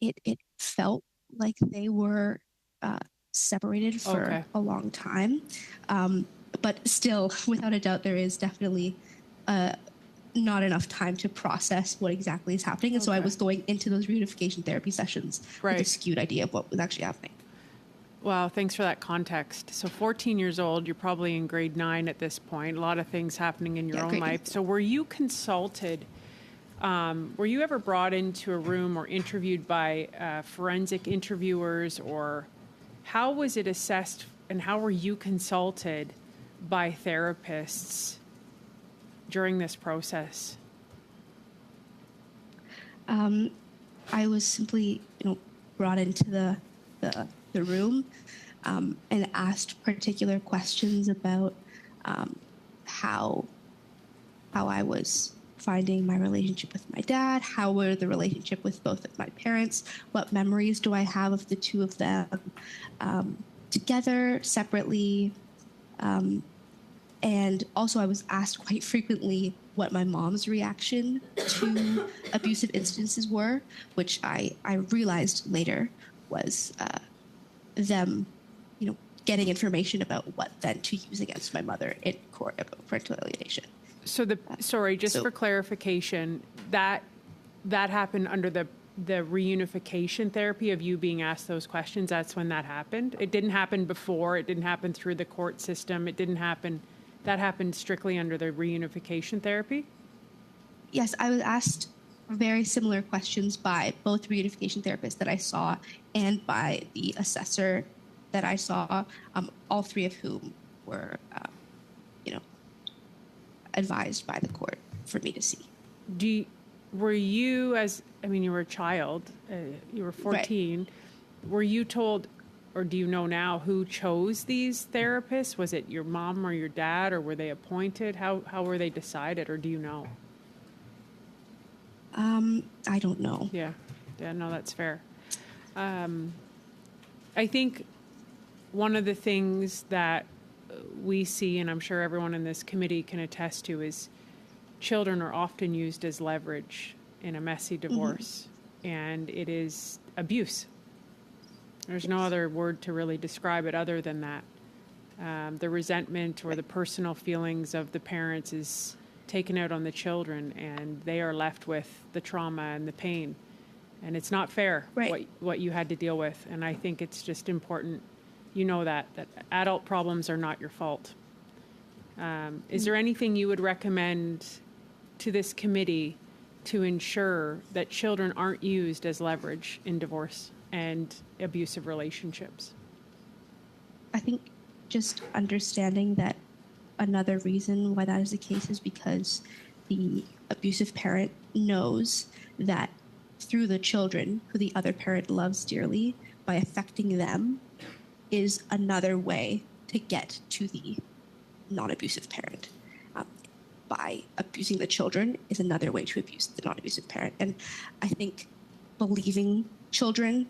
D: it felt like they were separated for a long time, but still, without a doubt, there is definitely not enough time to process what exactly is happening, and so I was going into those reunification therapy sessions with a skewed idea of what was actually happening.
G: Wow, thanks for that context. So 14 years old, you're probably in grade 9 at this point, a lot of things happening in your own life. So were you consulted, were you ever brought into a room or interviewed by forensic interviewers, or how was it assessed, and how were you consulted by therapists during this process?
D: I was simply, brought into the room and asked particular questions about how I was finding my relationship with my dad, how were the relationship with both of my parents, what memories do I have of the two of them together, separately, and also I was asked quite frequently what my mom's reaction to abusive instances were, which I realized later was them, getting information about what then to use against my mother in court about parental alienation.
G: So for clarification, that happened under the reunification therapy of you being asked those questions. That's when that happened. It didn't happen before. It didn't happen through the court system. It didn't happen. That happened strictly under the reunification therapy.
D: Yes, I was asked very similar questions by both reunification therapists that I saw and by the assessor that I saw, all three of whom were, advised by the court for me to see.
G: Were you, you were a child, you were 14, right. Were you told, or do you know now, who chose these therapists? Was it your mom or your dad, or were they appointed? How were they decided, or do you know?
D: I don't know.
G: Yeah, no, that's fair. I think one of the things that we see, and I'm sure everyone in this committee can attest to, is children are often used as leverage in a messy divorce, and it is abuse. There's no other word to really describe it other than that. The resentment or the personal feelings of the parents is taken out on the children, and they are left with the trauma and the pain. And it's not fair, right, what you had to deal with. And I think it's just important, that adult problems are not your fault. Is there anything you would recommend to this committee to ensure that children aren't used as leverage in divorce and abusive relationships?
D: I think just understanding that another reason why that is the case is because the abusive parent knows that through the children who the other parent loves dearly, by affecting them is another way to get to the non-abusive parent. By abusing the children is another way to abuse the non-abusive parent. And I think believing children,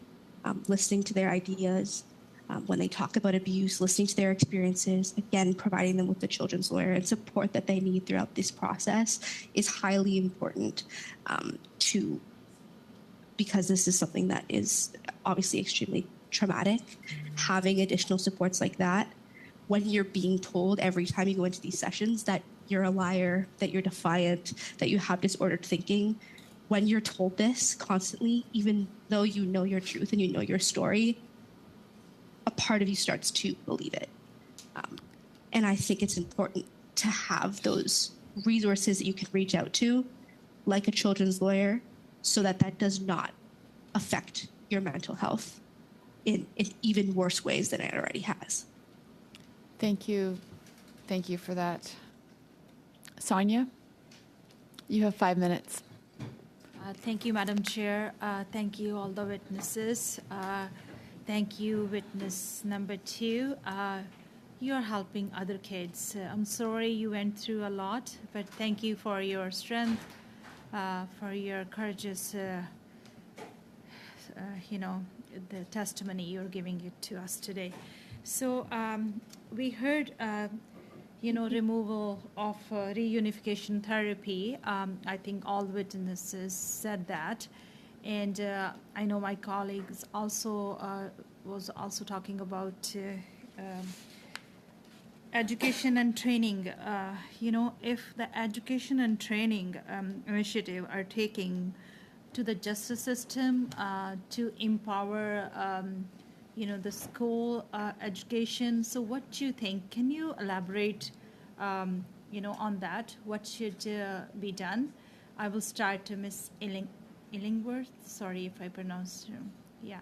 D: listening to their ideas, when they talk about abuse, listening to their experiences, again, providing them with the children's lawyer and support that they need throughout this process is highly important because this is something that is obviously extremely traumatic. Having additional supports like that, when you're being told every time you go into these sessions that you're a liar, that you're defiant, that you have disordered thinking, when you're told this constantly, even though you know your truth and you know your story, a part of you starts to believe it. And I think it's important to have those resources that you can reach out to, like a children's lawyer, so that that does not affect your mental health in even worse ways than it already has.
A: Thank you. Thank you for that. Sonia, you have 5 minutes.
M: Thank you, Madam Chair. Thank you, all the witnesses. Thank you, witness number 2. You're helping other kids. I'm sorry you went through a lot, but thank you for your strength, for your courageous, the testimony you're giving it to us today. So we heard, removal of reunification therapy. I think all witnesses said that. And I know my colleagues also was also talking about education and training. If the education and training initiative are taking to the justice system to empower, the school education. So what do you think? Can you elaborate, on that? What should be done? I will start to Ms. Illingworth. Sorry if I pronounced wrong. Yeah.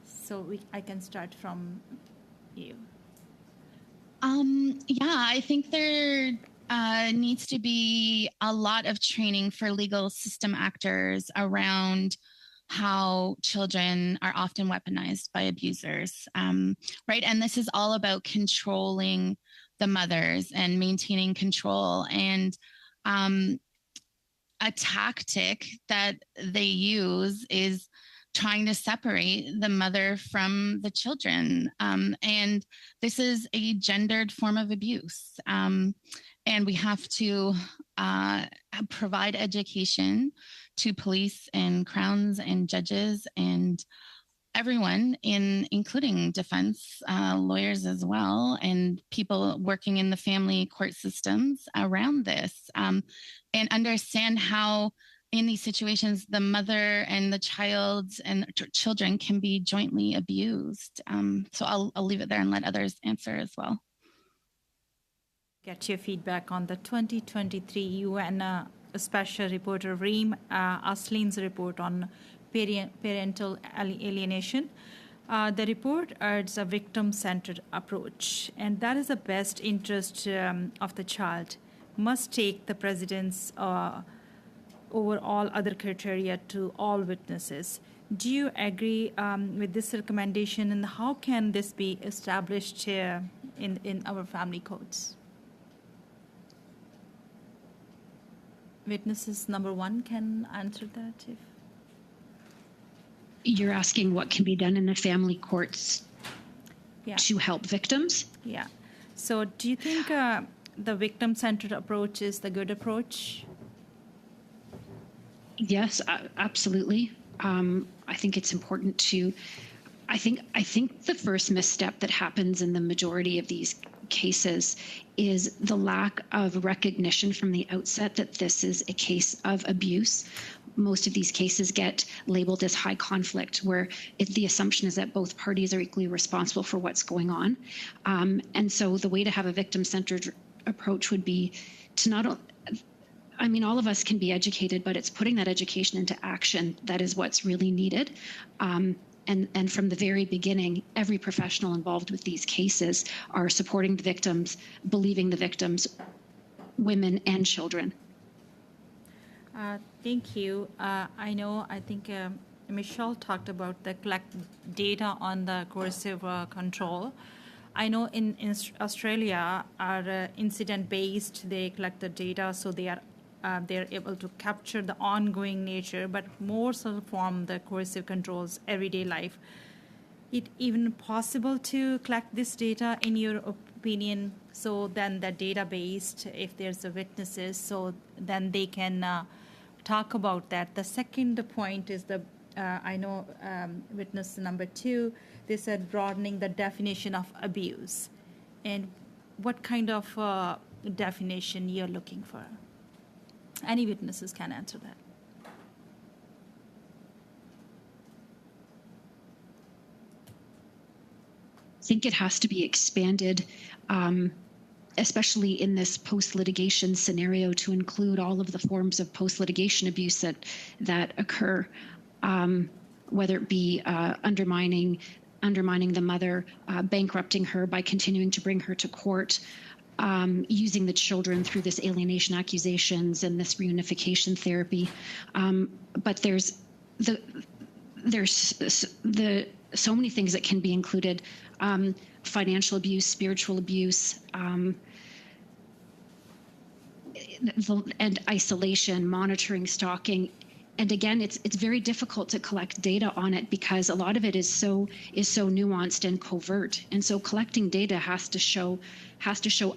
M: So I can start from you.
F: I think there needs to be a lot of training for legal system actors around how children are often weaponized by abusers, right? And this is all about controlling the mothers and maintaining control. And a tactic that they use is trying to separate the mother from the children. And this is a gendered form of abuse. And we have to provide education to police and crowns and judges and everyone, including defense lawyers as well, and people working in the family court systems around this, and understand how in these situations the mother and the child and children can be jointly abused. So I'll leave it there and let others answer as well.
M: Get your feedback on the 2023 UN Special Reporter Reem Aslin's report on parental alienation. The report urges a victim-centered approach, and that is the best interest of the child must take the precedence over all other criteria to all witnesses. Do you agree with this recommendation, and how can this be established in our family codes? Witnesses number one can answer that if.
C: You're asking what can be done in the family courts to help victims?
M: Yeah. So do you think the victim-centered approach is the good approach?
C: Yes, absolutely. I think it's important to. I think the first misstep that happens in the majority of these cases is the lack of recognition from the outset that this is a case of abuse. Most of these cases get labeled as high conflict, where the assumption is that both parties are equally responsible for what's going on. And so the way to have a victim-centered approach would be to not. I mean, all of us can be educated, but it's putting that education into action that is what's really needed. And from the very beginning, every professional involved with these cases are supporting the victims, believing the victims, women and children.
M: Thank you. I think Michelle talked about the collect data on the coercive control. I know in Australia are incident-based. They collect the data, so they're able to capture the ongoing nature, but more so from the coercive controls everyday life. It even possible to collect this data, in your opinion, so then the data-based, if there's a witnesses, so then they can talk about that. The second point is witness number 2, they said broadening the definition of abuse. And what kind of definition you're looking for? Any witnesses can answer that.
C: I think it has to be expanded, especially in this post-litigation scenario, to include all of the forms of post-litigation abuse that occur, whether it be undermining the mother, bankrupting her by continuing to bring her to court, using the children through this alienation accusations and this reunification therapy. But there's so many things that can be included: financial abuse, spiritual abuse, and isolation, monitoring, stalking. And again, it's very difficult to collect data on it because a lot of it is so nuanced and covert. And so collecting data has to show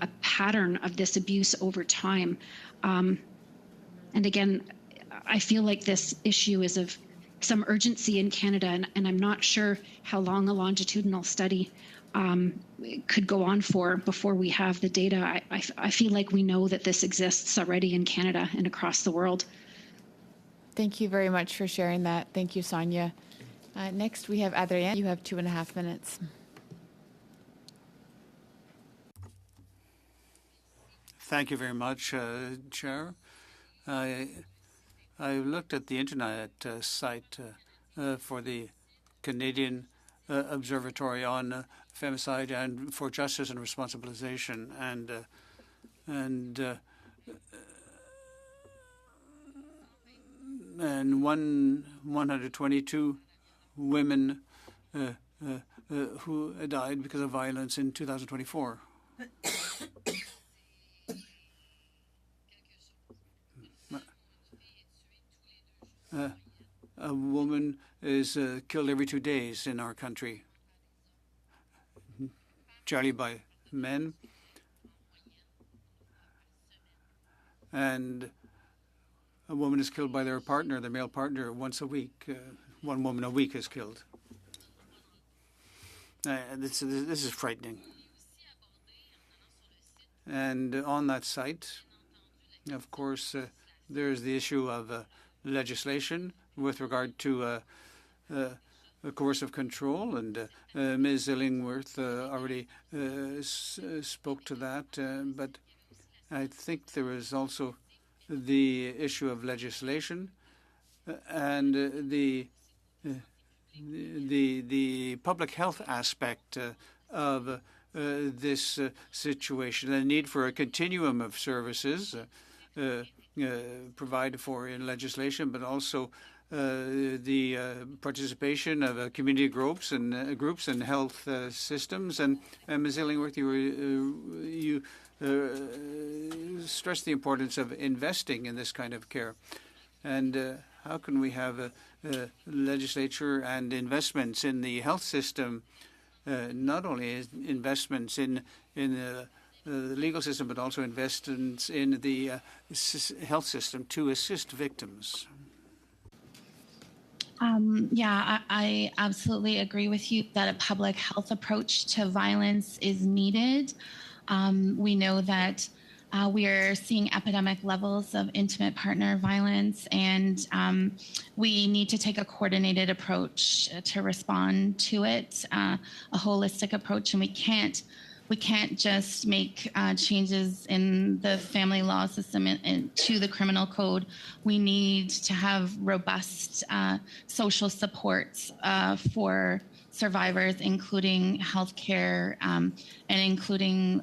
C: a pattern of this abuse over time. And again, I feel like this issue is of some urgency in Canada, and I'm not sure how long a longitudinal study could go on for before we have the data. I feel like we know that this exists already in Canada and across the world.
A: Thank you very much for sharing that. Thank you, Sonia. Next, we have Adrien. You have 2.5 minutes.
B: Thank you very much, Chair. I looked at the internet site for the Canadian Observatory on Femicide and for Justice and Responsibilization, and 122 women who died because of violence in 2024. A woman is killed every 2 days in our country, generally by men, and a woman is killed by their partner, their male partner, once a week. One woman a week is killed. This is frightening. And on that site, of course, there's the issue of legislation with regard to coercive control, and Ms. Illingworth already spoke to that. But I think there is also the issue of legislation and the public health aspect of this situation, the need for a continuum of services provided for in legislation, but also the participation of community groups and health systems. And Ms. Illingworth, you stressed the importance of investing in this kind of care. And how can we have a legislature and investments in the health system, not only investments in the legal system, but also investments in the health system to assist victims?
F: I absolutely agree with you that a public health approach to violence is needed. We know that we are seeing epidemic levels of intimate partner violence, and we need to take a coordinated approach to respond to it, a holistic approach, and we can't just make changes in the family law system and to the criminal code. We need to have robust social supports for survivors, including healthcare and including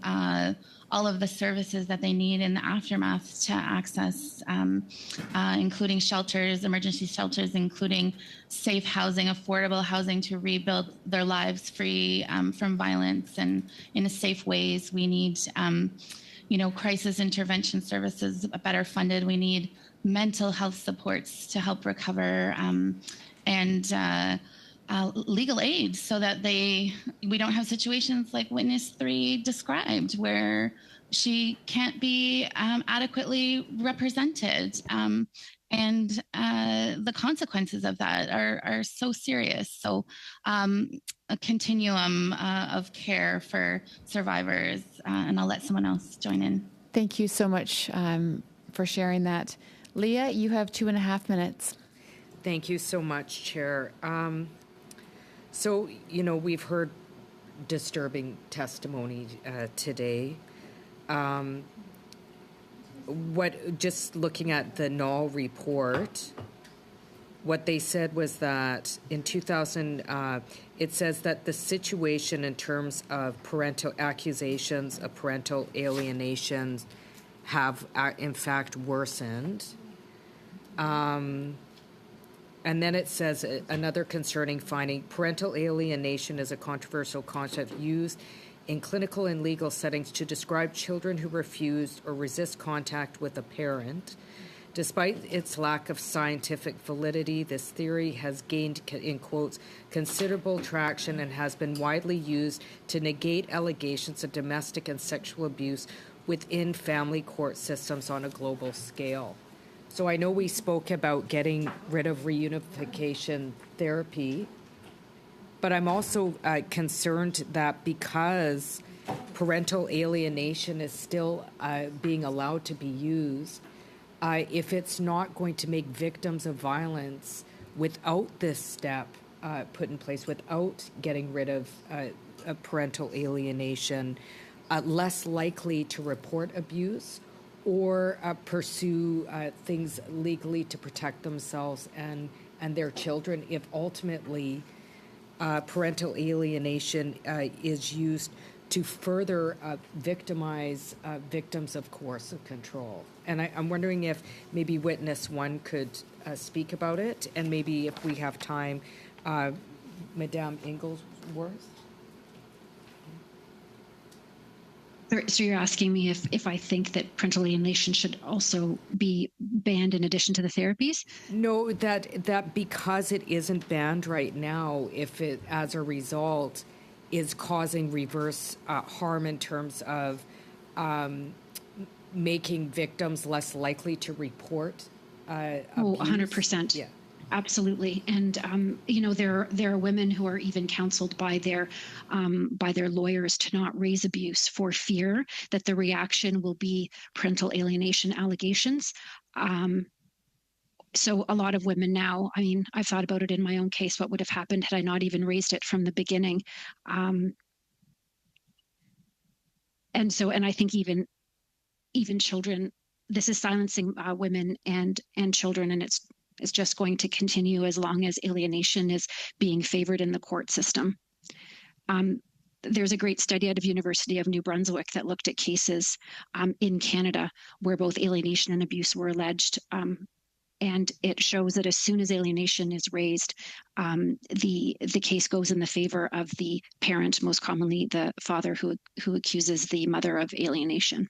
F: all of the services that they need in the aftermath to access, including shelters, emergency shelters, including safe housing, affordable housing to rebuild their lives free from violence and in a safe ways. We need, crisis intervention services better funded. We need mental health supports to help recover and legal aid so that we don't have situations like witness 3 described where she can't be adequately represented. And the consequences of that are so serious. So a continuum of care for survivors. And I'll let someone else join in.
A: Thank you so much for sharing that. Leah, you have 2.5 minutes.
J: Thank you so much, Chair. So, we've heard disturbing testimony today. Just looking at the Knoll report, what they said was that in 2000, it says that the situation in terms of parental accusations of parental alienation have in fact worsened. And then it says another concerning finding, parental alienation is a controversial concept used in clinical and legal settings to describe children who refuse or resist contact with a parent. Despite its lack of scientific validity, this theory has gained, in quotes, considerable traction and has been widely used to negate allegations of domestic and sexual abuse within family court systems on a global scale. So I know we spoke about getting rid of reunification therapy, but I'm also concerned that because parental alienation is still being allowed to be used, if it's not going to make victims of violence without this step put in place, without getting rid of parental alienation, less likely to report abuse or pursue things legally to protect themselves and their children if ultimately parental alienation is used to further victimize victims of coercive control. And I'm wondering if maybe Witness 1 could speak about it, and maybe if we have time, Madame Inglesworth?
C: So you're asking me if I think that parental alienation should also be banned in addition to the therapies?
J: No, that because it isn't banned right now, if it, as a result, is causing reverse harm in terms of making victims less likely to report abuse.
C: 100%.
J: Yeah.
C: Absolutely, and there are women who are even counseled by their lawyers to not raise abuse for fear that the reaction will be parental alienation allegations. So a lot of women now, I mean, I've thought about it in my own case. What would have happened had I not even raised it from the beginning? And I think even children, this is silencing women and children, and it's just going to continue as long as alienation is being favored in the court system. There's a great study out of University of New Brunswick that looked at cases in Canada where both alienation and abuse were alleged. And it shows that as soon as alienation is raised, the case goes in the favor of the parent, most commonly the father who accuses the mother of alienation.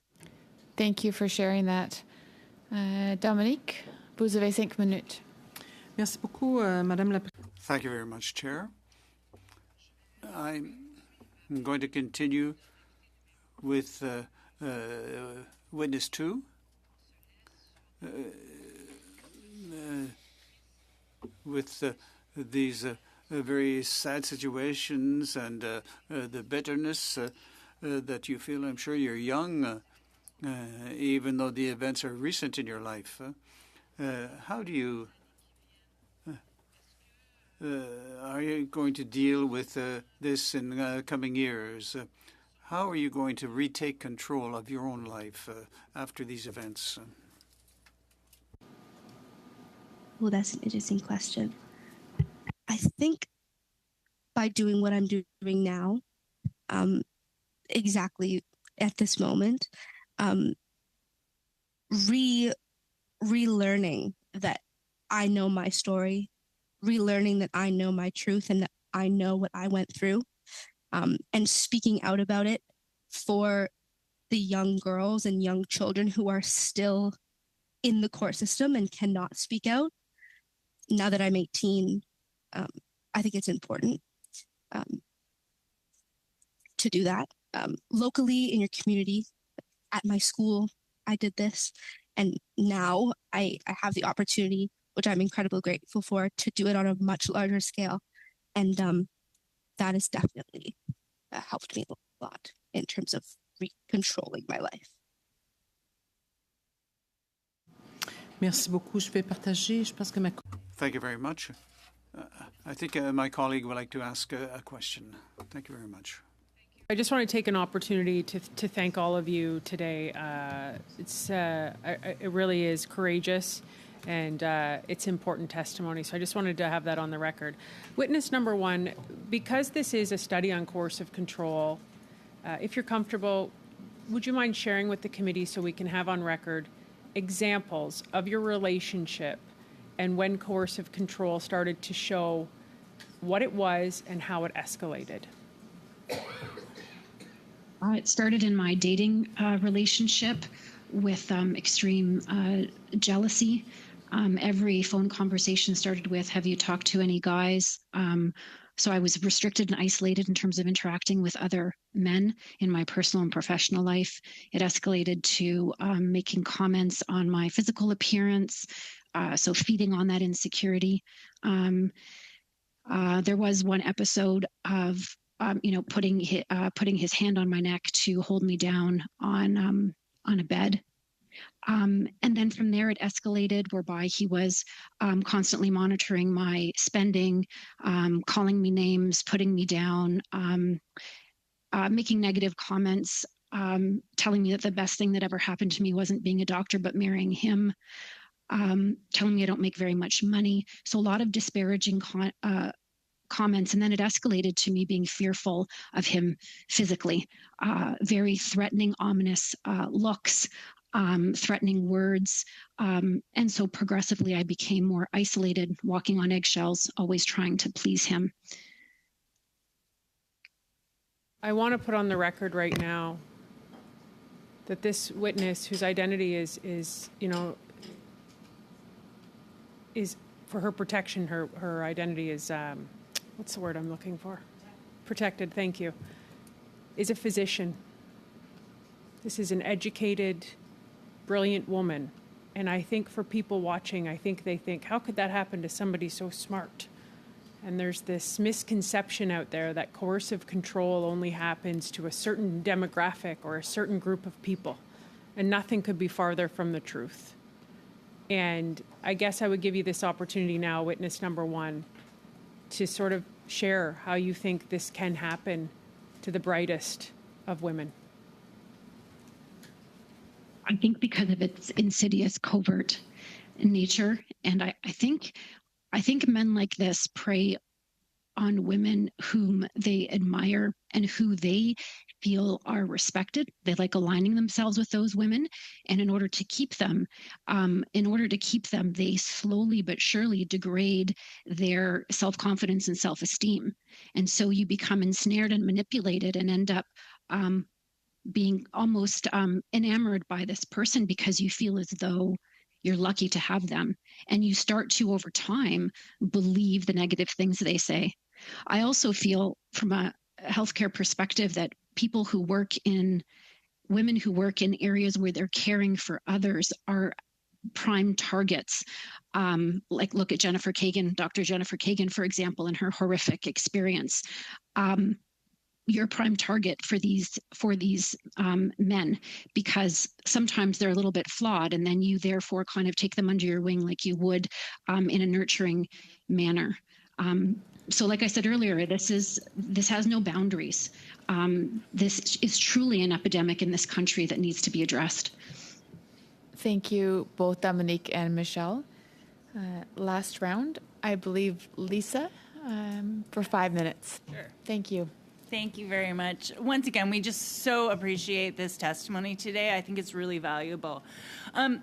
A: Thank you for sharing that. Dominique, vous avez 5 minutes.
K: Merci beaucoup, Madame la
B: Thank you very much, Chair. I'm going to continue with witness 2. With these very sad situations and the bitterness that you feel. I'm sure you're young, even though the events are recent in your life. How do you are you going to deal with this in coming years? How are you going to retake control of your own life after these events?
D: Well, that's an interesting question. I think by doing what I'm doing now, exactly at this moment, relearning that I know my story, relearning that I know my truth and that I know what I went through, and speaking out about it for the young girls and young children who are still in the court system and cannot speak out. Now that I'm 18, I think it's important to do that. Locally, in your community, at my school, I did this. And now I have the opportunity, which I'm incredibly grateful for, to do it on a much larger scale. And that has definitely helped me a lot in terms of controlling my life.
K: Merci beaucoup. Je vais partager. Je pense que
B: Thank you very much. I think my colleague would like to ask a question. Thank you very much.
G: I just want to take an opportunity to thank all of you today. It really is courageous, and it's important testimony. So I just wanted to have that on the record. Witness number 1, because this is a study on coercive control, if you're comfortable, would you mind sharing with the committee so we can have on record examples of your relationship and when coercive control started to show what it was and how it escalated?
C: It started in my dating relationship with extreme jealousy. Every phone conversation started with, "Have you talked to any guys?" So I was restricted and isolated in terms of interacting with other men in my personal and professional life. It escalated to making comments on my physical appearance, so feeding on that insecurity. There was one episode of putting his hand on my neck to hold me down on a bed. And then from there, it escalated whereby he was constantly monitoring my spending, calling me names, putting me down, making negative comments, telling me that the best thing that ever happened to me wasn't being a doctor, but marrying him, telling me I don't make very much money. So a lot of disparaging comments. And then it escalated to me being fearful of him physically, very threatening, ominous looks, threatening words. And so progressively, I became more isolated, walking on eggshells, always trying to please him.
G: I want to put on the record right now that this witness, whose identity is for her protection, her identity is, what's the word I'm looking for? Protected, thank you, is a physician. This is an educated, brilliant woman And I think for people watching, I think they think, how could that happen to somebody so smart? And there's this misconception out there that coercive control only happens to a certain demographic or a certain group of people. And nothing could be farther from the truth. And I guess I would give you this opportunity now, witness number one, to sort of share how you think this can happen to the brightest of women.
C: I think because of its insidious, covert nature, and I think men like this prey on women whom they admire and who they feel are respected. They like aligning themselves with those women, and in order to keep them, they slowly but surely degrade their self-confidence and self-esteem. And so you become ensnared and manipulated and end up being almost enamored by this person because you feel as though you're lucky to have them. And you start to, over time, believe the negative things they say. I also feel from a healthcare perspective that women who work in areas where they're caring for others are prime targets. Like look at Jennifer Kagan, Dr. Jennifer Kagan, for example, and her horrific experience. You're a prime target for these men because sometimes they're a little bit flawed, and then you therefore kind of take them under your wing like you would in a nurturing manner. So like I said earlier, this has no boundaries. This is truly an epidemic in this country that needs to be addressed.
A: Thank you, both Dominique and Michelle. Last round, I believe Lisa, for 5 minutes.
L: Sure.
A: Thank you.
L: Thank you very much. Once again, we just so appreciate this testimony today. I think it's really valuable. And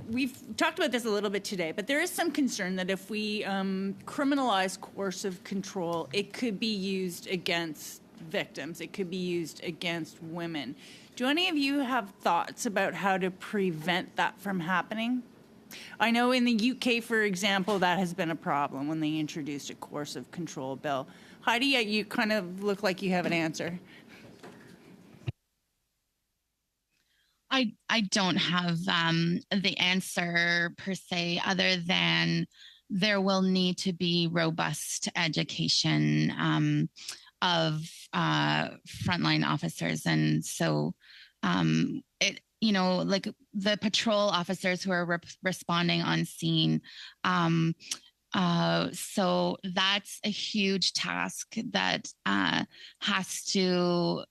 L: we've talked about this a little bit today, but there is some concern that if we criminalize coercive control, it could be used against victims. It could be used against women. Do any of you have thoughts about how to prevent that from happening? I know in the UK, for example, that has been a problem when they introduced a coercive control bill. Heidi, you kind of look like you have an answer.
F: I don't have the answer per se, other than there will need to be robust education of frontline officers. And so like the patrol officers who are responding on scene, so that's a huge task that has to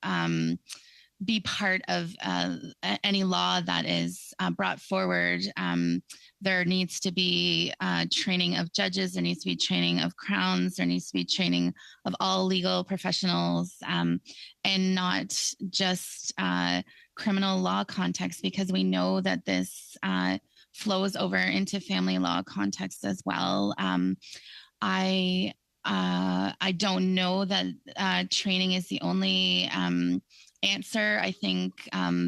F: be part of any law that is brought forward. There needs to be training of judges. There needs to be training of crowns. There needs to be training of all legal professionals, and not just criminal law context, because we know that this flows over into family law context as well. I don't know that training is the only answer. I think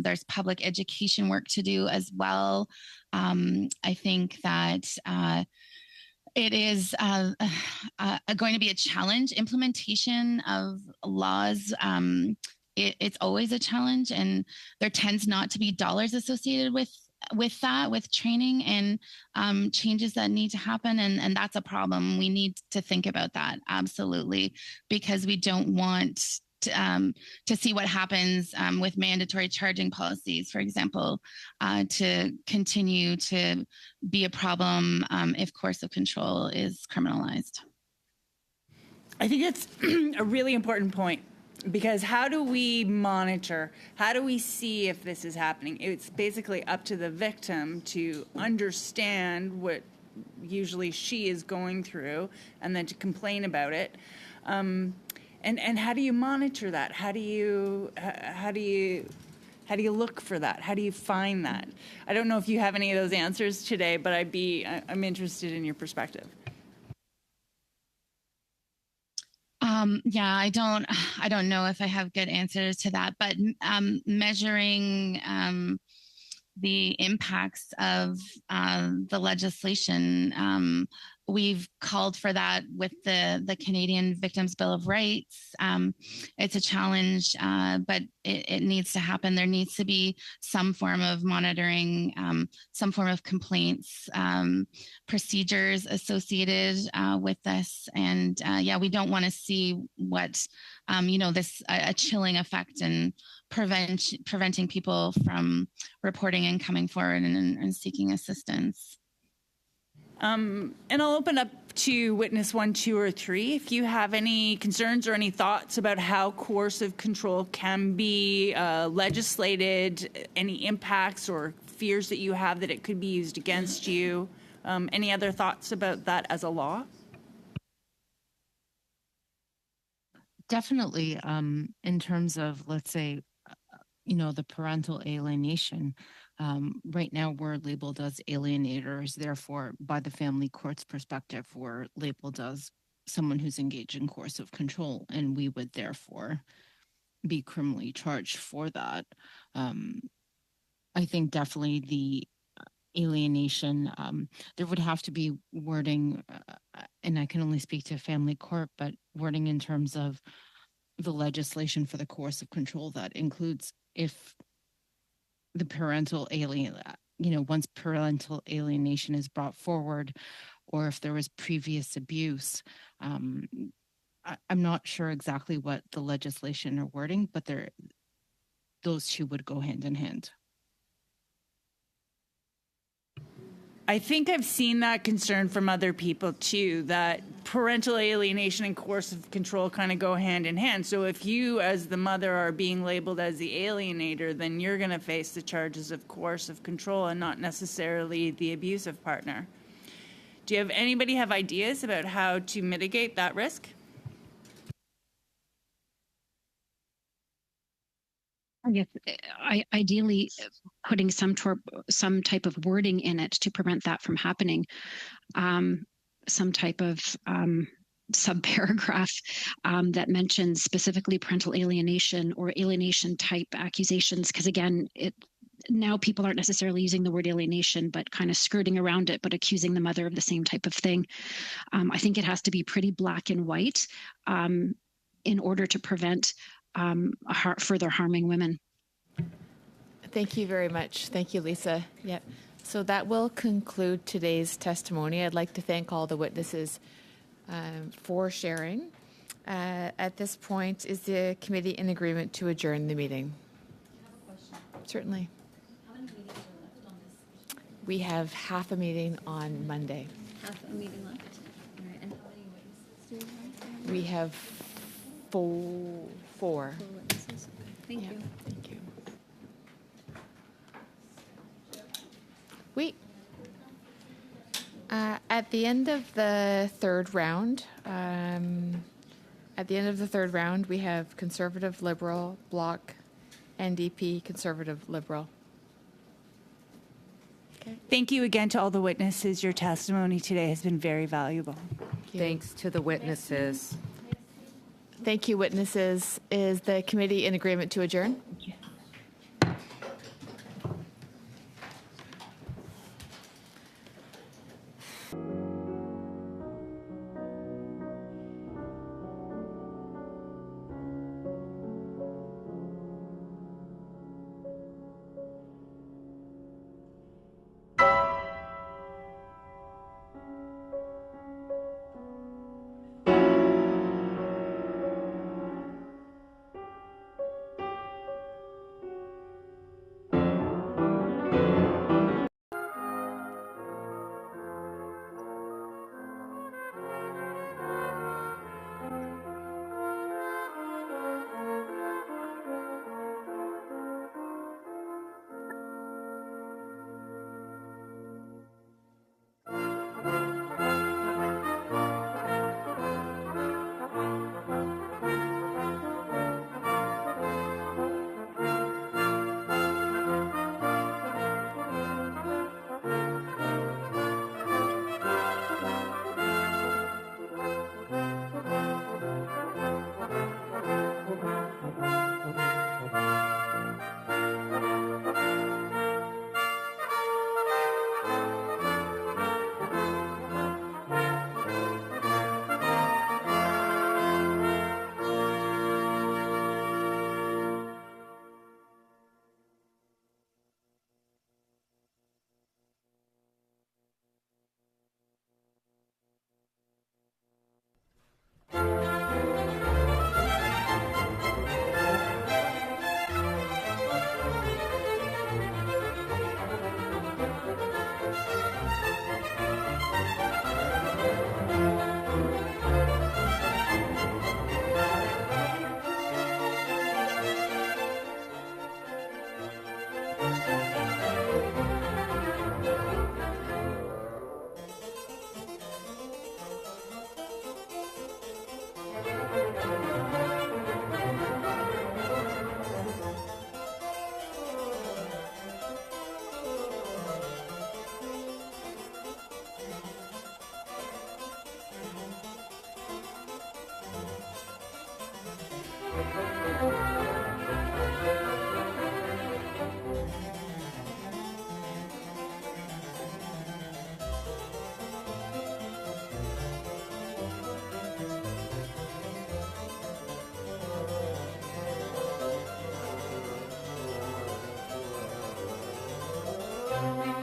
F: there's public education work to do as well. I think that it is going to be a challenge. Implementation of laws, it's always a challenge, and there tends not to be dollars associated with that, with training and changes that need to happen. And that's a problem. We need to think about that, absolutely, because we don't want to see what happens with mandatory charging policies, for example, to continue to be a problem if coercive control is criminalized.
L: I think it's a really important point, because how do we monitor? How do we see if this is happening? It's basically up to the victim to understand what usually she is going through and then to complain about it. And how do you monitor that? How do you look for that? How do you find that? I don't know if you have any of those answers today, but I'm interested in your perspective.
F: Yeah, I don't know if I have good answers to that, but measuring the impacts of the legislation, we've called for that with the Canadian Victims Bill of Rights. It's a challenge, but it needs to happen. There needs to be some form of monitoring, some form of complaints, procedures associated with this. And yeah, we don't want to see what, this a chilling effect and preventing people from reporting and coming forward and seeking assistance.
L: And I'll open up to witness 1, 2, or 3. If you have any concerns or any thoughts about how coercive control can be legislated, any impacts or fears that you have that it could be used against you, any other thoughts about that as a law?
E: Definitely. In terms of, let's say, the parental alienation, right now we're labeled as alienators. Therefore, by the family court's perspective, we're labeled as someone who's engaged in coercive control, and we would therefore be criminally charged for that. I think definitely the alienation, there would have to be wording, and I can only speak to family court, but wording in terms of the legislation for the coercive control that includes if the parental once parental alienation is brought forward, or if there was previous abuse. I'm not sure exactly what the legislation or wording, but those two would go hand in hand.
L: I think I've seen that concern from other people too, that parental alienation and coercive control kind of go hand in hand. So if you as the mother are being labeled as the alienator, then you're going to face the charges of coercive control and not necessarily the abusive partner. Do you have anybody have ideas about how to mitigate that risk?
C: I guess ideally putting some type of wording in it to prevent that from happening, some type of subparagraph that mentions specifically parental alienation or alienation type accusations, because again, now people aren't necessarily using the word alienation, but kind of skirting around it, but accusing the mother of the same type of thing. I think it has to be pretty black and white in order to prevent further harming women.
A: Thank you very much. Thank you, Lisa. Yep. So that will conclude today's testimony. I'd like to thank all the witnesses for sharing. At this point, is the committee in agreement to adjourn the meeting?
N: I have a question.
A: Certainly.
N: How many meetings are left on this?
A: We have half a meeting on Monday.
N: Half a meeting left. All right. And how many witnesses do we have?
A: We have four.
N: Four witnesses. Okay. Thank you.
A: Thank you. At the end of the third round, we have Conservative, Liberal, Bloc, NDP, Conservative, Liberal. Okay.
L: Thank you again to all the witnesses. Your testimony today has been very valuable.
O: Thanks to the witnesses.
A: Thank you, witnesses. Is the committee in agreement to adjourn?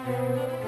A: you.